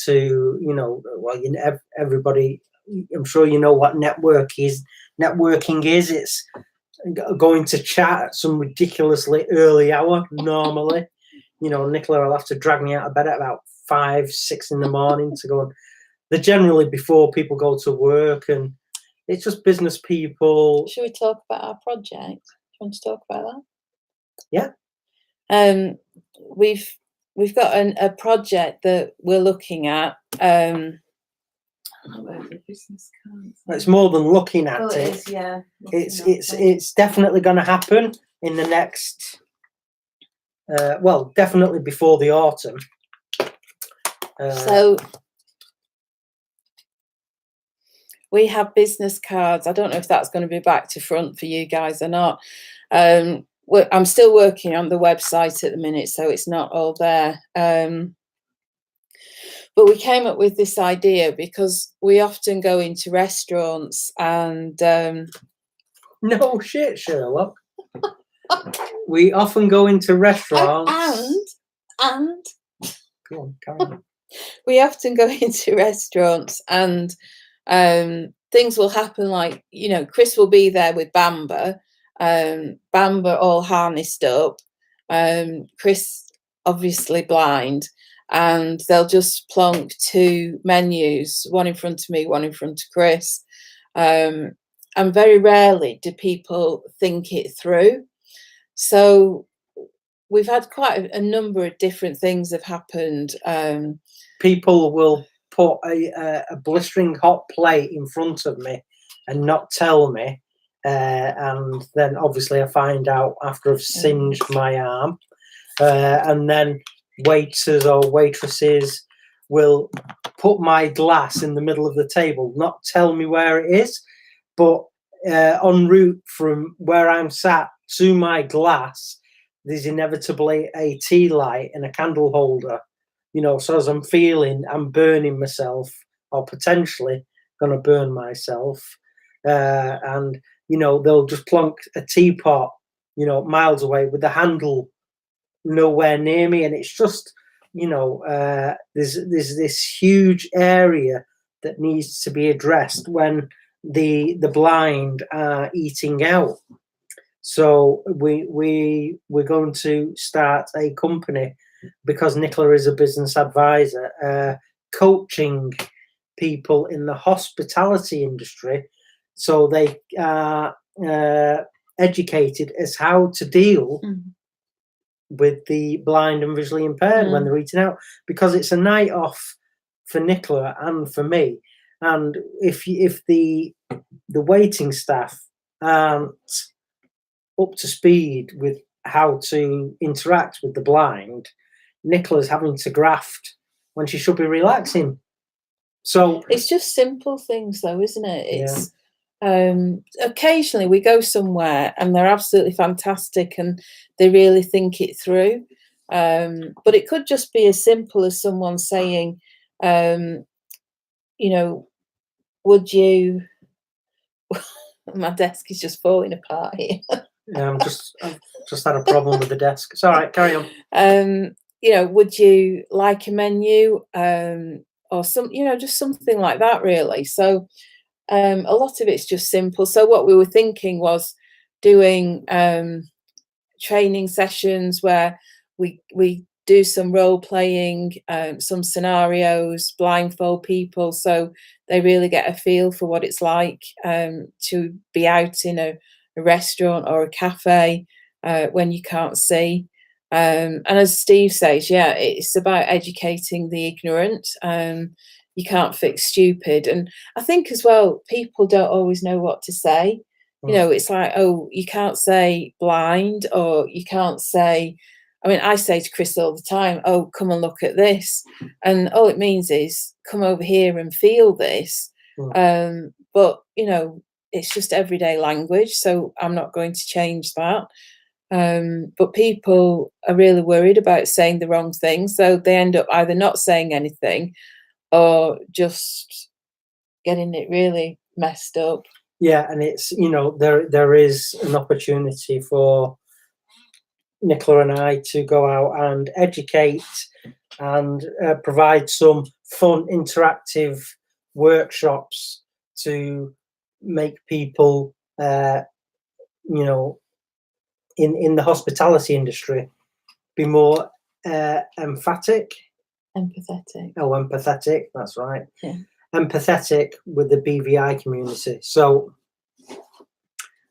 to, you know, well, you know, everybody, I'm sure you know what networking is. It's going to chat at some ridiculously early hour normally. You know, Nicola will have to drag me out of bed at about 5, 6 in the morning to go. They're generally before people go to work, and it's just business people. Should we talk about our project? Do you want to talk about that? Yeah. We've got a project that we're looking at. It's more than looking at it. It is, yeah. It's definitely going to happen in the next. Well, definitely before the autumn. So we have business cards. I don't know if that's going to be back to front for you guys or not. I'm still working on the website at the minute, so it's not all there. But we came up with this idea because we often go into restaurants and... No shit, Sherlock. We often go into restaurants... And... Go on, carry on. We often go into restaurants and things will happen like, you know, Chris will be there with Bamba. Bamba all harnessed up. Chris obviously blind. And they'll just plonk 2 menus, one in front of me, one in front of Chris. And very rarely do people think it through. So we've had quite a number of different things have happened. People will put a blistering hot plate in front of me and not tell me. And then obviously I find out after I've singed my arm. And then waiters or waitresses will put my glass in the middle of the table, not tell me where it is, but en route from where I'm sat to my glass, there's inevitably a tea light and a candle holder, you know, so as I'm burning myself or potentially going to burn myself. And, you know, they'll just plonk a teapot, you know, miles away with the handle nowhere near me, and it's just, you know, there's this huge area that needs to be addressed when the blind are eating out. So we're going to start a company, because Nicola is a business advisor, coaching people in the hospitality industry so they are educated as how to deal with the blind and visually impaired when they're eating out, because it's a night off for Nicola and for me. And if the waiting staff aren't up to speed with how to interact with the blind, Nicola's having to graft when she should be relaxing. So it's just simple things, though, isn't it? It's occasionally we go somewhere and they're absolutely fantastic and they really think it through. But it could just be as simple as someone saying, you know, would you? My desk is just falling apart here. Yeah, I've just had a problem with the desk. It's all right, carry on. You know, would you like a menu? Or some, you know, just something like that, really. So a lot of it's just simple. So what we were thinking was doing training sessions where we do some role playing, some scenarios, blindfold people, so they really get a feel for what it's like to be out in a restaurant or a cafe when you can't see. And as Steve says, yeah, it's about educating the ignorant. You can't fix stupid. And I think as well, people don't always know what to say. You know, it's like, oh, you can't say blind, or you can't say, I mean, I say to Chris all the time, oh, come and look at this. And all it means is come over here and feel this. But, you know, it's just everyday language. So I'm not going to change that. But people are really worried about saying the wrong thing. So they end up either not saying anything or just getting it really messed up. Yeah, and it's, you know, there is an opportunity for Nicola and I to go out and educate and provide some fun, interactive workshops to make people, you know, in the hospitality industry be more empathetic. Oh, empathetic. That's right. Yeah. Empathetic with the BVI community. So,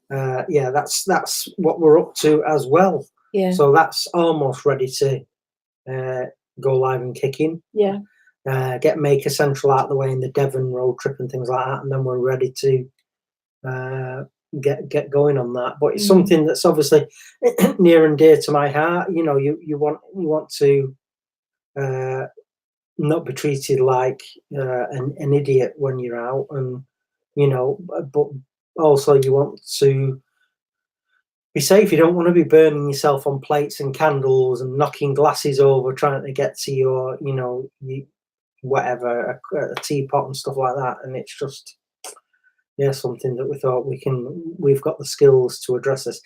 yeah, that's what we're up to as well. Yeah. So that's almost ready to go live and kick in. Yeah. Get Maker Central out of the way in the Devon road trip and things like that, and then we're ready to get going on that. But it's something that's obviously near and dear to my heart. You know, you want to not be treated like an idiot when you're out, and you know, but also you want to be safe. You don't want to be burning yourself on plates and candles and knocking glasses over trying to get to your, you know, whatever, a teapot and stuff like that. And it's just, yeah, something that we thought we've got the skills to address this.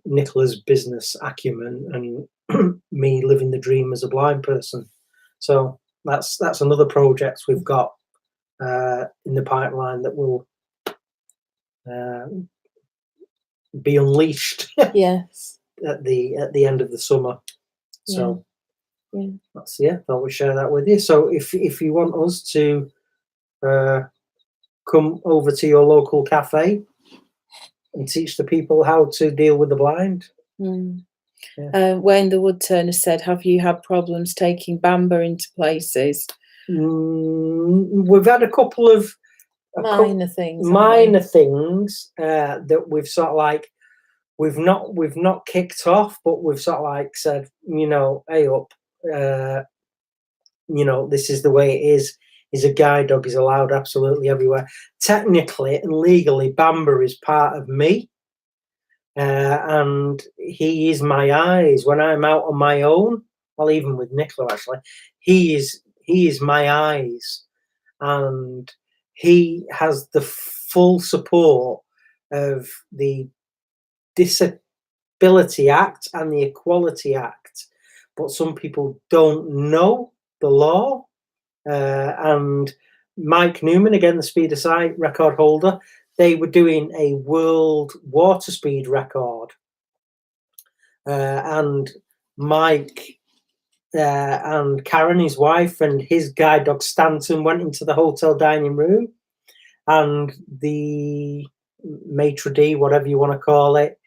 Nicola's business acumen and me living the dream as a blind person. So that's another project we've got in the pipeline that will be unleashed. Yes. at the end of the summer. So thought we'd share that with you. So if you want us to come over to your local cafe and teach the people how to deal with the blind. Wayne the Woodturner said, have you had problems taking Bamba into places? We've had a couple of minor things that we've sort of like we've not kicked off, but we've sort of like said, you know, hey up, you know, this is the way it is. Is a guide dog is allowed absolutely everywhere. Technically and legally, Bamba is part of me, and he is my eyes when I'm out on my own. Well, even with Nicola, actually, he is my eyes, and he has the full support of the Disability Act and the Equality Act, but some people don't know the law. And Mike Newman, again, the Speed of Sight record holder, they were doing a world water speed record. And Mike and Karen, his wife, and his guide dog Stanton went into the hotel dining room, and the maitre d', whatever you want to call it,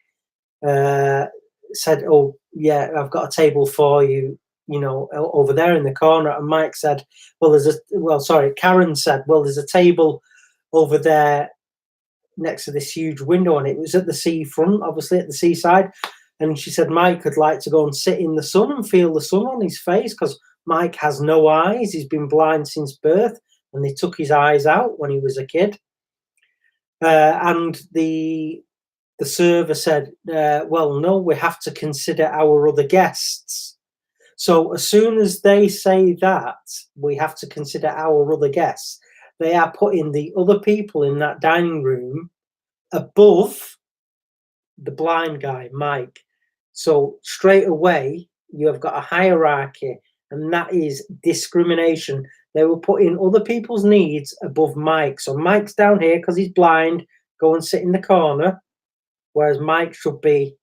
said, "Oh yeah, I've got a table for you, over there in the corner." And Mike said, Karen said, "Well, there's a table over there next to this huge window," and it was at the seafront, obviously at the seaside. And she said Mike would like to go and sit in the sun and feel the sun on his face, because Mike has no eyes. He's been blind since birth, and they took his eyes out when he was a kid. And the server said, "Well, no, we have to consider our other guests." So as soon as they say that, we have to consider our other guests, they are putting the other people in that dining room above the blind guy, Mike. So straight away, you have got a hierarchy, and that is discrimination. They were putting other people's needs above Mike. So Mike's down here because he's blind, go and sit in the corner, whereas Mike should be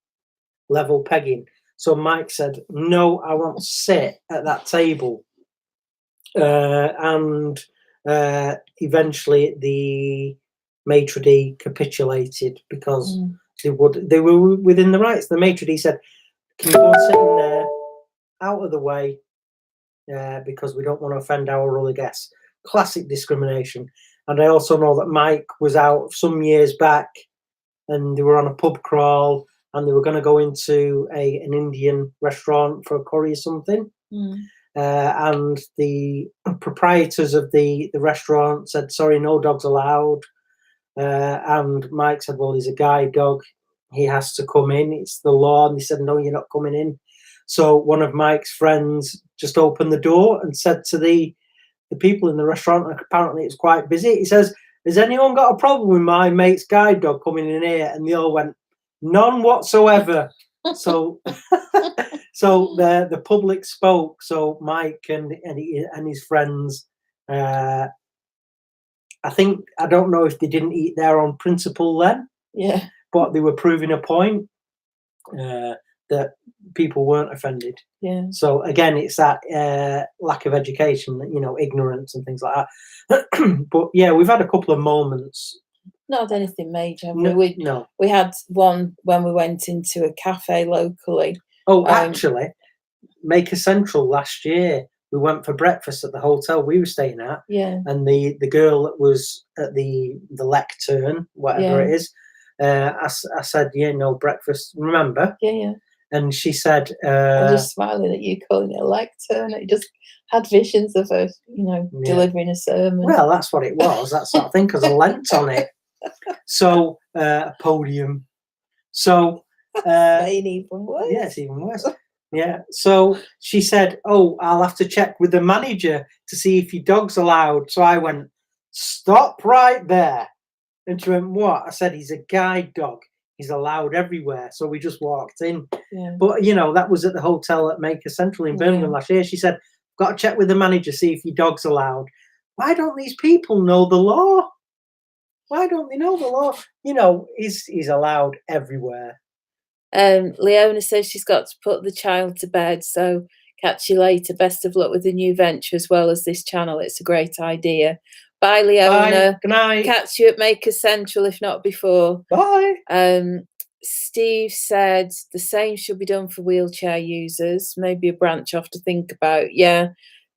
level pegging. So Mike said, "No, I want to sit at that table." And eventually the maitre d' capitulated, because they were within the rights. The maitre d' said, "Can you go and sit in there out of the way, because we don't want to offend our other guests." Classic discrimination. And I also know that Mike was out some years back, and they were on a pub crawl, and they were going to go into an Indian restaurant for a curry or something. And the proprietors of the restaurant said, "Sorry, no dogs allowed." And Mike said, "Well, he's a guide dog. He has to come in. It's the law." And they said, "No, you're not coming in." So one of Mike's friends just opened the door and said to the people in the restaurant, and apparently it's quite busy, he says, "Has anyone got a problem with my mate's guide dog coming in here?" And they all went, "None whatsoever." So so the public spoke. So Mike and his friends, I don't know if they didn't eat there on principle then, but they were proving a point, that people weren't offended. So again, it's that lack of education, ignorance and things like that. But yeah, we've had a couple of moments. Not anything major, have No, we? no. We had one when we went into a cafe locally. Oh, actually, Maker Central last year, we went for breakfast at the hotel we were staying at. And the girl that was at the lectern, whatever it is, I said, "No breakfast, remember?" And she said, I'm just smiling at you calling it a lectern. It just had visions of her, delivering a sermon. Well, that's what it was, that sort of thing, because I leant on it. So, a podium. So, even worse. Yeah, it's even worse. Yeah. So she said, "Oh, I'll have to check with the manager to see if your dog's allowed." So I went, "Stop right there." And she went, "What?" I said, "He's a guide dog. He's allowed everywhere." So we just walked in. But, that was at the hotel at Maker Central in Birmingham last year. She said, "Got to check with the manager, see if your dog's allowed." Why don't these people know the law? Why don't they know the law? He's allowed everywhere. Leona says she's got to put the child to bed, so catch you later. Best of luck with the new venture as well as this channel. It's a great idea. Bye, Leona. Bye. Good night. Catch you at Maker Central, if not before. Bye. Steve said the same should be done for wheelchair users. Maybe a branch off to think about. Yeah,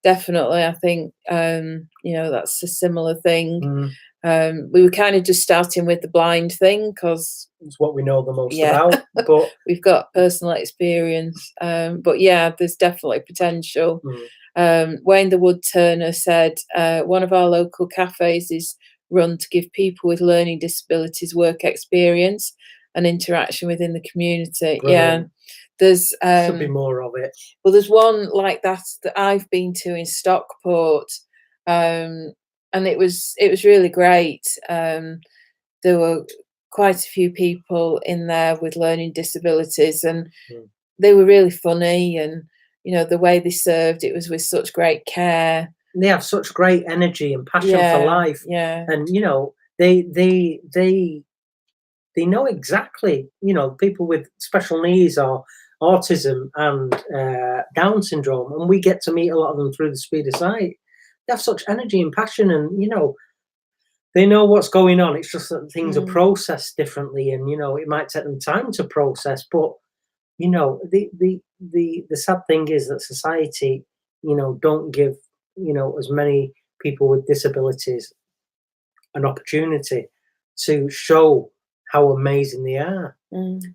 definitely. I think that's a similar thing. We were kind of just starting with the blind thing because it's what we know the most about, but we've got personal experience. But yeah, there's definitely potential. Wayne the Woodturner said one of our local cafes is run to give people with learning disabilities work experience and interaction within the community. Brilliant. There's should be more of it. Well, there's one like that I've been to in Stockport. And it was really great. There were quite a few people in there with learning disabilities, and they were really funny. And the way they served, it was with such great care. They have such great energy and passion for life. And they know exactly. People with special needs or autism and Down syndrome, and we get to meet a lot of them through the speed of sight. They have such energy and passion, and they know what's going on. It's just that things are processed differently, and it might take them time to process. But the sad thing is that society, don't give as many people with disabilities an opportunity to show how amazing they are.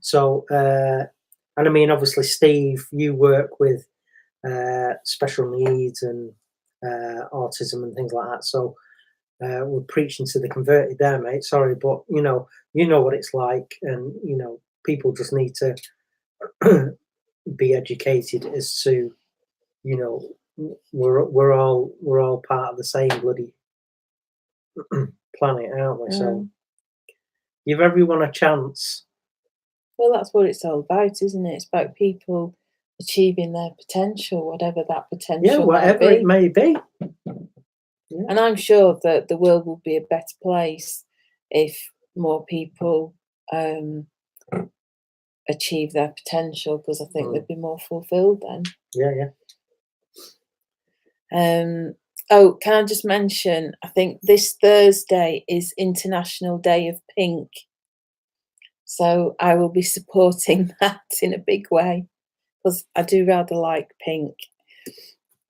So, and I mean, obviously, Steve, you work with special needs and autism and things like that. So we're preaching to the converted there, mate. Sorry, but you know what it's like, and people just need to be educated as to we're all part of the same bloody planet, aren't we? So give everyone a chance. Well, that's what it's all about, isn't it? It's about people achieving their potential, whatever that potential whatever might be. it may be. Yeah. And I'm sure that the world will be a better place if more people achieve their potential, because I think they'd be more fulfilled then. Yeah. Oh, can I just mention, I think this Thursday is International Day of Pink. So I will be supporting that in a big way, because I do rather like pink.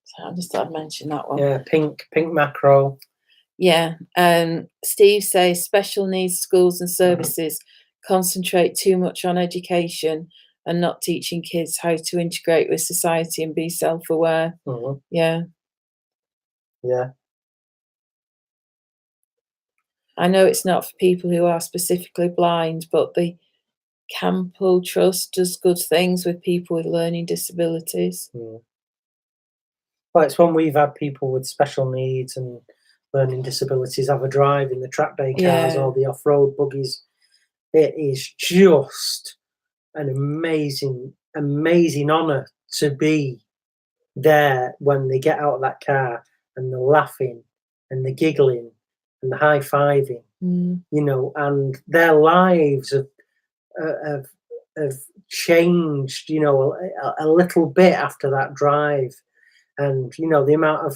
So I just thought I'd mention that one. Yeah, pink macro. Yeah. Steve says special needs schools and services concentrate too much on education and not teaching kids how to integrate with society and be self-aware. Yeah. I know it's not for people who are specifically blind, but the Campbell Trust does good things with people with learning disabilities. Well, it's when we've had people with special needs and learning disabilities have a drive in the track day cars or the off-road buggies. It is just an amazing honour to be there when they get out of that car and they're laughing and they're giggling and they're high-fiving, and their lives have changed, a little bit after that drive. And the amount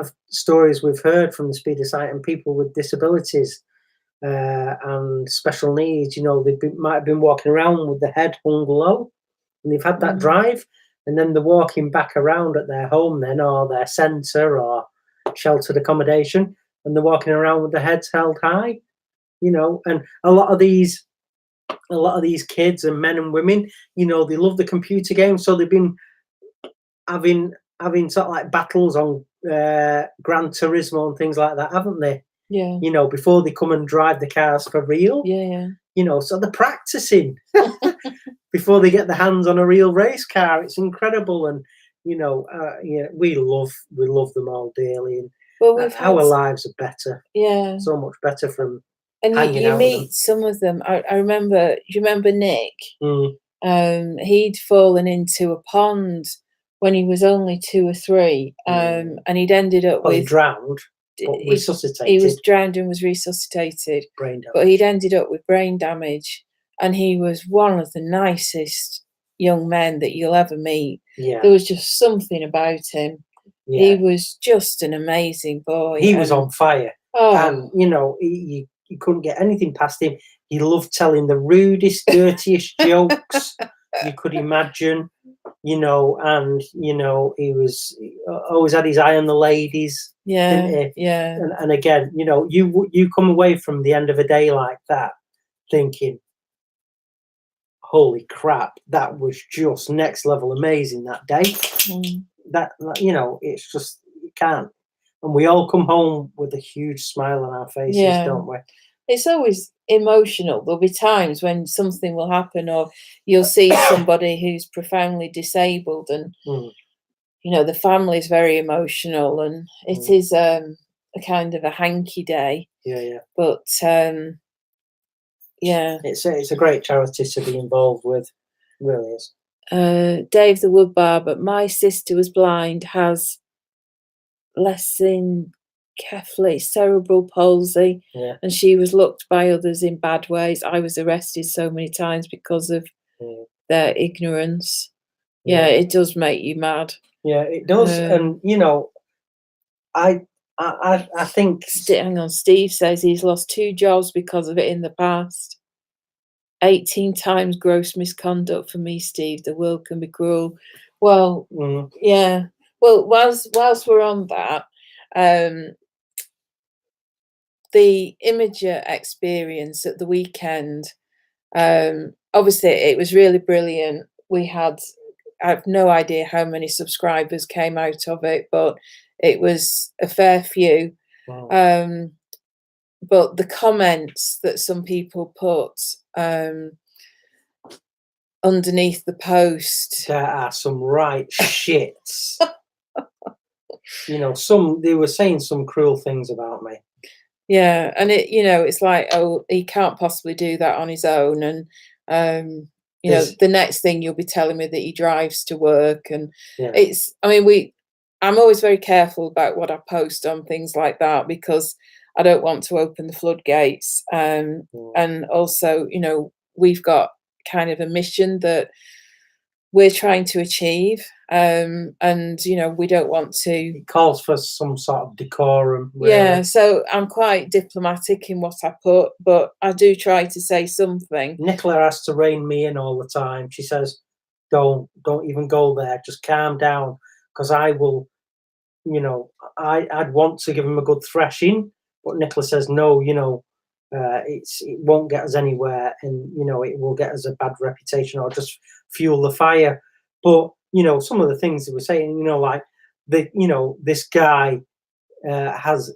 of stories we've heard from the speed of sight and people with disabilities and special needs, they might have been walking around with the head hung low, and they've had that drive, and then they're walking back around at their home then, or their centre or sheltered accommodation, and they're walking around with their heads held high, and a lot of these kids and men and women, they love the computer games, so they've been having sort of like battles on Gran Turismo and things like that, haven't they? Yeah. Before they come and drive the cars for real. Yeah. So they're practicing before they get their hands on a real race car. It's incredible, and we love them all dearly, and our lives are better. Yeah. So much better from. And you meet some of them. I remember. Do you remember Nick? He'd fallen into a pond when he was only 2 or 3, and he'd ended up with drowned. Resuscitated. He was drowned and was resuscitated. Brain damage. But he'd ended up with brain damage, and he was one of the nicest young men that you'll ever meet. Yeah. There was just something about him. Yeah. He was just an amazing boy. He was on fire. And he couldn't get anything past him. He loved telling the rudest, dirtiest jokes you could imagine. And he was always had his eye on the ladies. Yeah. And again, you come away from the end of a day like that thinking, holy crap, that was just next level amazing that day. That it's just, you can't. And we all come home with a huge smile on our faces, don't we? It's always emotional. There'll be times when something will happen, or you'll see somebody who's profoundly disabled, and the family's very emotional, and it is a kind of a hanky day. Yeah. But it's a great charity to be involved with. It really is. Dave the wood barber. My sister was blind, has cerebral palsy, and she was looked by others in bad ways. I was arrested so many times because of their ignorance. Yeah, it does make you mad. Yeah, it does. And you know, I think. Hang on, Steve says he's lost 2 jobs because of it in the past. 18 times gross misconduct for me, Steve. The world can be cruel. Well, yeah. Well, whilst we're on that, the Imager experience at the weekend, obviously it was really brilliant. I have no idea how many subscribers came out of it, but it was a fair few. Wow. But the comments that some people put underneath the post, There are some right shits. You know, they were saying some cruel things about me. Yeah, and it's like, oh, he can't possibly do that on his own, and the next thing you'll be telling me that he drives to work, and I'm always very careful about what I post on things like that, because I don't want to open the floodgates, and also, we've got kind of a mission that we're trying to achieve, and we don't want to. It calls for some sort of decorum. Really. Yeah, so I'm quite diplomatic in what I put, but I do try to say something. Nicola has to rein me in all the time. She says, "Don't even go there. Just calm down, because I will." I'd want to give him a good thrashing, but Nicola says no. It won't get us anywhere, and it will get us a bad reputation or just fuel the fire. But some of the things that we're saying, like this guy has,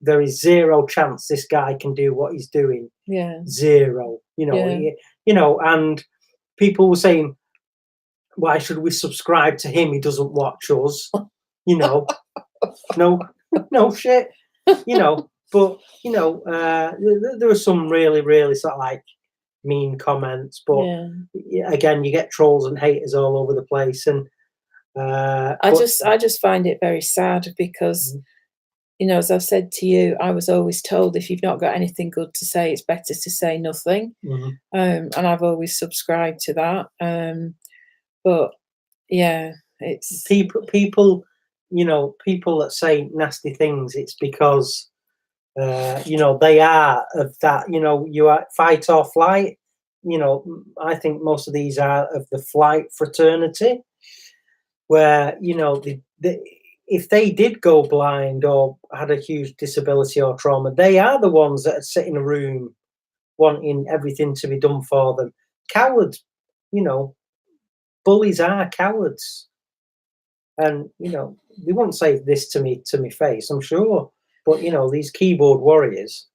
there is zero chance this guy can do what he's doing. Yeah, zero. And people were saying, why should we subscribe to him? He doesn't watch us. No shit. But there were some really, really sort of like mean comments. But again, you get trolls and haters all over the place, and I just find it very sad, because as I've said to you, I was always told, if you've not got anything good to say, it's better to say nothing. And I've always subscribed to that. But yeah, it's people that say nasty things. It's because they are of that. You are fight or flight. I think most of these are of the flight fraternity, where if they did go blind or had a huge disability or trauma, they are the ones that sit in a room wanting everything to be done for them. Cowards, bullies are cowards, and they won't say this to me face, I'm sure. But these keyboard warriors,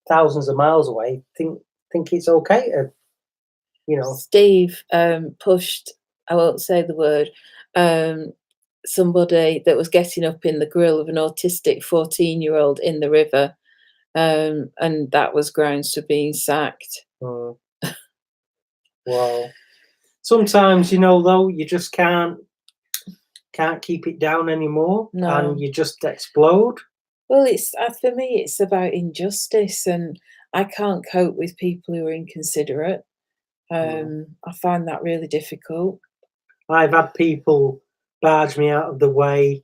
thousands of miles away, think it's okay to, Steve pushed, I won't say the word, somebody that was getting up in the grill of an autistic 14-year-old in the river, and that was grounds for being sacked. Wow. Sometimes, though, you just can't keep it down anymore, and you just explode. Well, it's for me, it's about injustice, and I can't cope with people who are inconsiderate. I find that really difficult. I've had people barge me out of the way.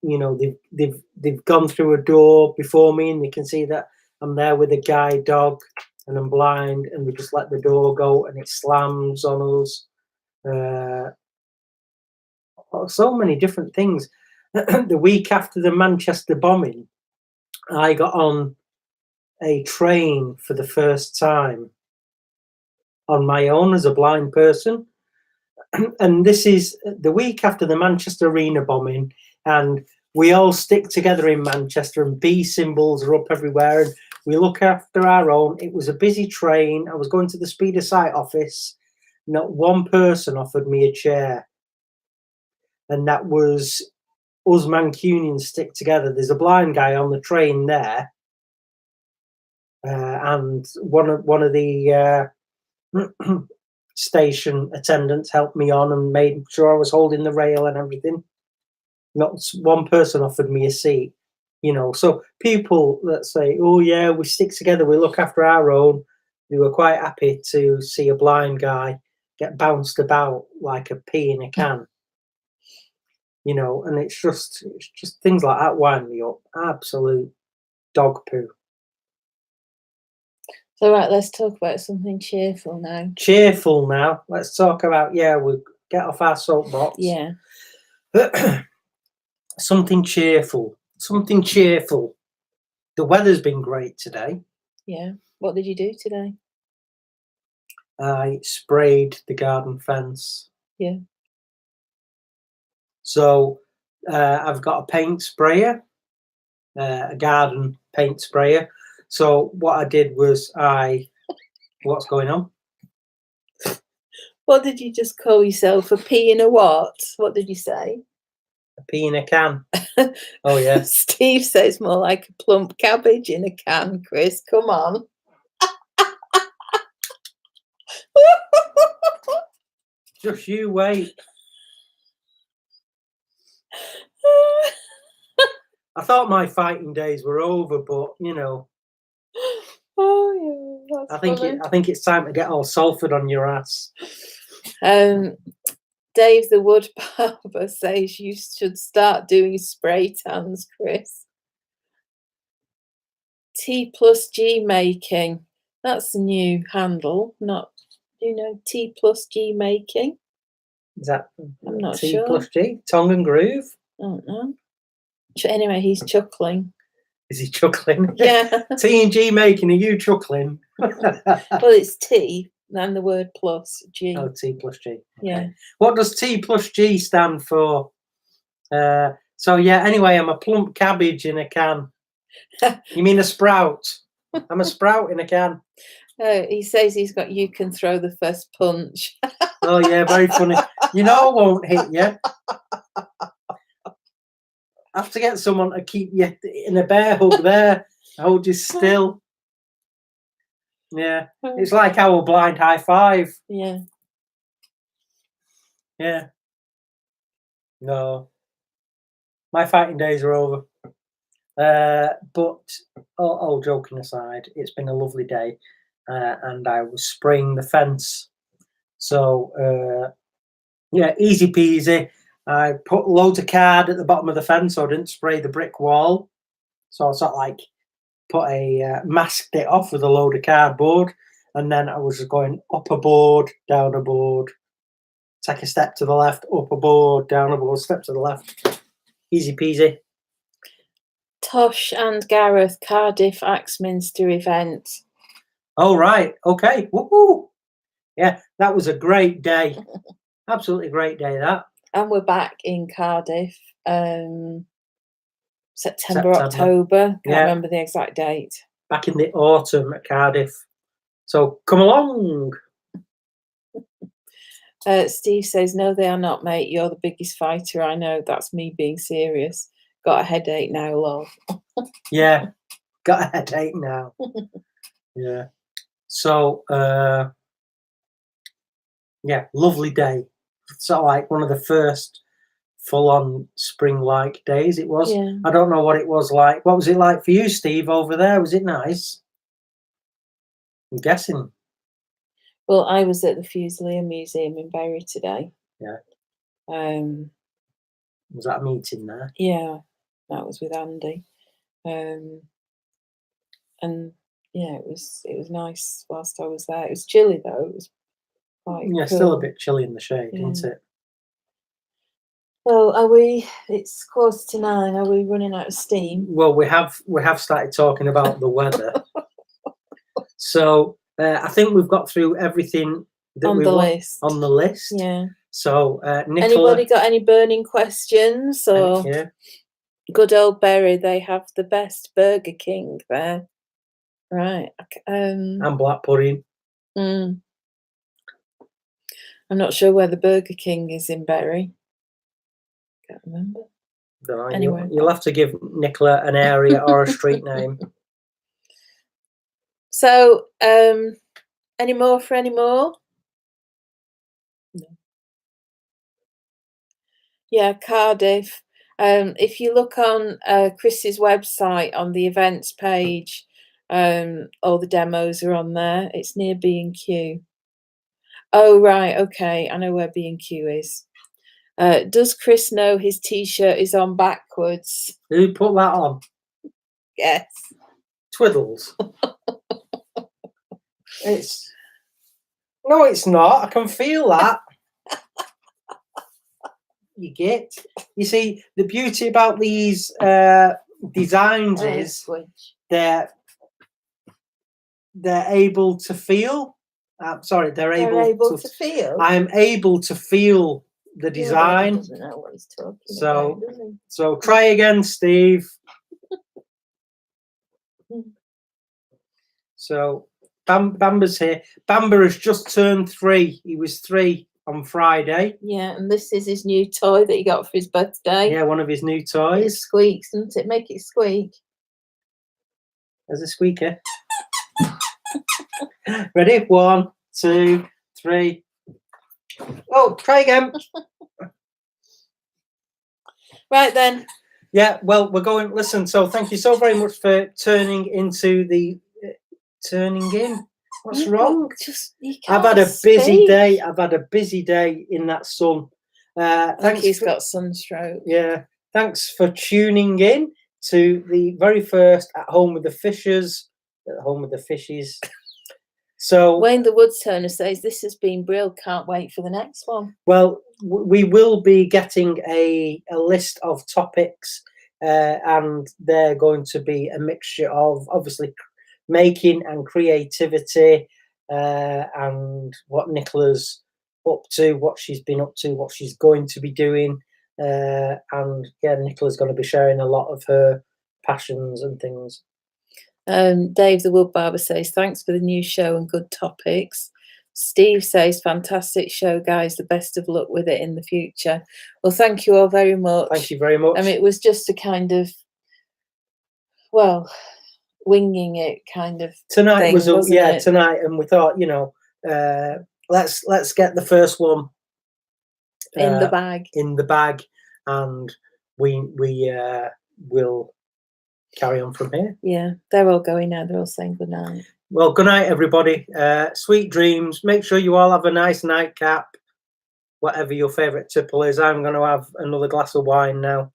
They've gone through a door before me, and they can see that I'm there with a guide dog and I'm blind, and we just let the door go and it slams on us. So many different things. The week after the Manchester bombing, I got on a train for the first time on my own as a blind person. And this is the week after the Manchester Arena bombing, and we all stick together in Manchester, and B symbols are up everywhere, and we look after our own. It was a busy train. I was going to the Speed of Sight office. Not one person offered me a chair. And that was us Mancunians stick together. There's a blind guy on the train there. And one of the station attendants helped me on and made sure I was holding the rail and everything. Not one person offered me a seat. So people that say, oh yeah, we stick together, we look after our own. they were quite happy to see a blind guy get bounced about like a pea in a can. You know, and it's just things like that wind me up. Absolute dog poo. So right, let's talk about something cheerful now. Cheerful now. Let's talk about, we'll get off our soapbox. Yeah. Something cheerful. Something cheerful. The weather's been great today. Yeah. What did you do today? I sprayed the garden fence. Yeah. So I've got a paint sprayer, a garden paint sprayer. So what I did was what's going on? What did you just call yourself? A pea in a what? What did you say? A pea in a can. Oh, yeah. Steve says more like a plump cabbage in a can, Chris. Come on. Just you wait. I thought my fighting days were over, but you know. Oh yeah, I think it's time to get all Salford on your ass. Dave the wood barber says you should start doing spray tans, Chris. T plus G making. That's the new handle. Not, do you know T plus G making? Is that I'm not T sure. plus G? Tongue and groove? I don't know. Anyway, he's chuckling. Is he chuckling? Yeah. T and G making, are you chuckling? Well, it's T and the word plus G. Oh, T plus G. Okay. Yeah. What does T plus G stand for? So yeah, anyway, I'm a plump cabbage in a can. You mean a sprout? I'm a sprout in a can. He says he's got you can throw the first punch. Oh yeah, very funny. You know I won't hit you. I have to get someone to keep you in a bear hug there. Hold you still. Yeah. It's like our blind high five. Yeah. Yeah. No. My fighting days are over. But all joking aside, it's been a lovely day. And I was spraying the fence. So yeah, easy peasy. I put loads of card at the bottom of the fence, so I didn't spray the brick wall. So I sort of like masked it off with a load of cardboard, and then I was just going up a board, down a board, take a step to the left, up a board, down a board, step to the left. Easy peasy. Tosh and Gareth, Cardiff Axminster event. Oh, right. Okay. Woohoo. Yeah, that was a great day. Absolutely great day, that. And we're back in Cardiff. September, October. Can't remember the exact date. Back in the autumn at Cardiff. So come along. Steve says, no, they are not, mate. You're the biggest fighter I know. That's me being serious. Got a headache now, love. Yeah, got a headache now. Yeah. So, yeah, lovely day. Sort of like one of the first full-on spring-like days it was. Yeah. I don't know what it was like. What was it like for you, Steve, over there? Was it nice? I'm guessing. Well, I was at the Fusilier Museum in Bury today. Yeah. Was that a meeting there? Yeah, that was with Andy. And yeah, it was nice whilst I was there. It was chilly though. It was quite cool. Still a bit chilly in the shade, isn't it? Well, it's 9:15. Are we running out of steam? Well, we have started talking about the weather. So I think we've got through everything that on the list. Yeah. So Nicola, anybody got any burning questions? Or good old Bury, they have the best Burger King there. Right. And black pudding. I'm not sure where the Burger King is in Bury. Can't remember. Anyway, you'll have to give Nicola an area or a street name. So, any more? No. Yeah, Cardiff. If you look on Chris's website on the events page, All the demos are on there. It's near B&Q. Oh, right. Okay. I know where B&Q is. Does Chris know his t-shirt is on backwards? Who put that on? Yes. Twiddles. No, it's not. I can feel that. You see, the beauty about these designs is they're able to feel. They're able to feel. I'm able to feel the design. He doesn't know what he's talking about, does he? So try again, Steve. So Bamber's here. Bamber has just turned 3. He was 3 on Friday. Yeah, and this is his new toy that he got for his birthday. Yeah, one of his new It toys. squeaks, doesn't it? Make it squeak. There's a squeaker. Ready? 1, 2, 3. Oh, try again. Right then. Yeah, well, we're going. Listen, so thank you so very much for turning in. What's wrong? I've had a busy day. I've had a busy day in that sun. Thanks. He's got sunstroke. Yeah. Thanks for tuning in to the very first At Home with the Fishers. At Home with the Fishies. So Wayne the Woodturner says this has been brilliant. Can't wait for the next one. Well, we will be getting a list of topics, and they're going to be a mixture of obviously making and creativity, and what Nicola's up to, what she's been up to, what she's going to be doing, and yeah, Nicola's going to be sharing a lot of her passions and things. Dave the Wood Barber says thanks for the new show and good topics. Steve says fantastic show, guys. The best of luck with it in the future. Well, thank you all very much. Thank you very much. I mean, it was just a kind of, well, winging it kind of tonight thing, was it? Tonight, and we thought, let's get the first one in the bag, and we will carry on from here. Yeah, they're all going now. They're all saying good night. Well, good night, everybody. Sweet dreams. Make sure you all have a nice nightcap, whatever your favourite tipple is. I'm going to have another glass of wine now.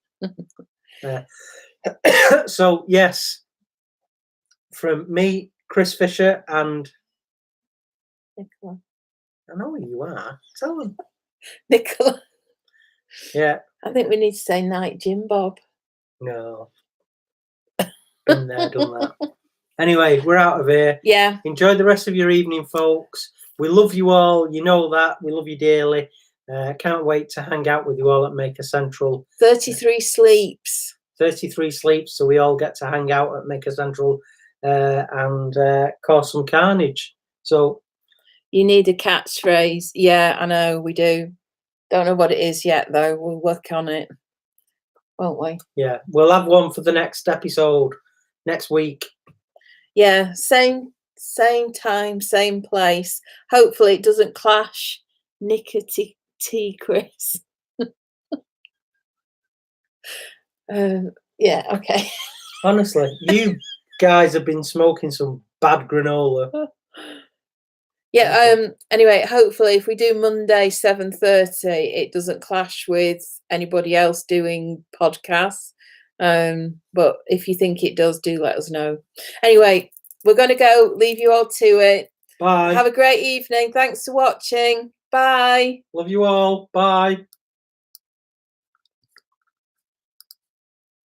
So, yes, from me, Chris Fisher, and Nicola. I know who you are. Tell them. Nicola. Yeah. I think we need to say night, Jim Bob. No. Been there, done that. Anyway, we're out of here. Yeah. Enjoy the rest of your evening, folks. We love you all. You know that. We love you dearly. Can't wait to hang out with you all at Maker Central. 33 sleeps. 33 sleeps, so we all get to hang out at Maker Central and cause some carnage. So you need a catchphrase. Yeah, I know we do. Don't know what it is yet, though. We'll work on it, won't we? Yeah, we'll have one for the next episode next week. Yeah, same time, same place. Hopefully it doesn't clash. Nicotine, Chris. Yeah, okay. Honestly, you guys have been smoking some bad granola. Yeah, anyway, hopefully if we do Monday 7:30, it doesn't clash with anybody else doing podcasts. But if you think it does, do let us know. Anyway, we're going to go. Leave you all to it. Bye. Have a great evening. Thanks for watching. Bye. Love you all. Bye.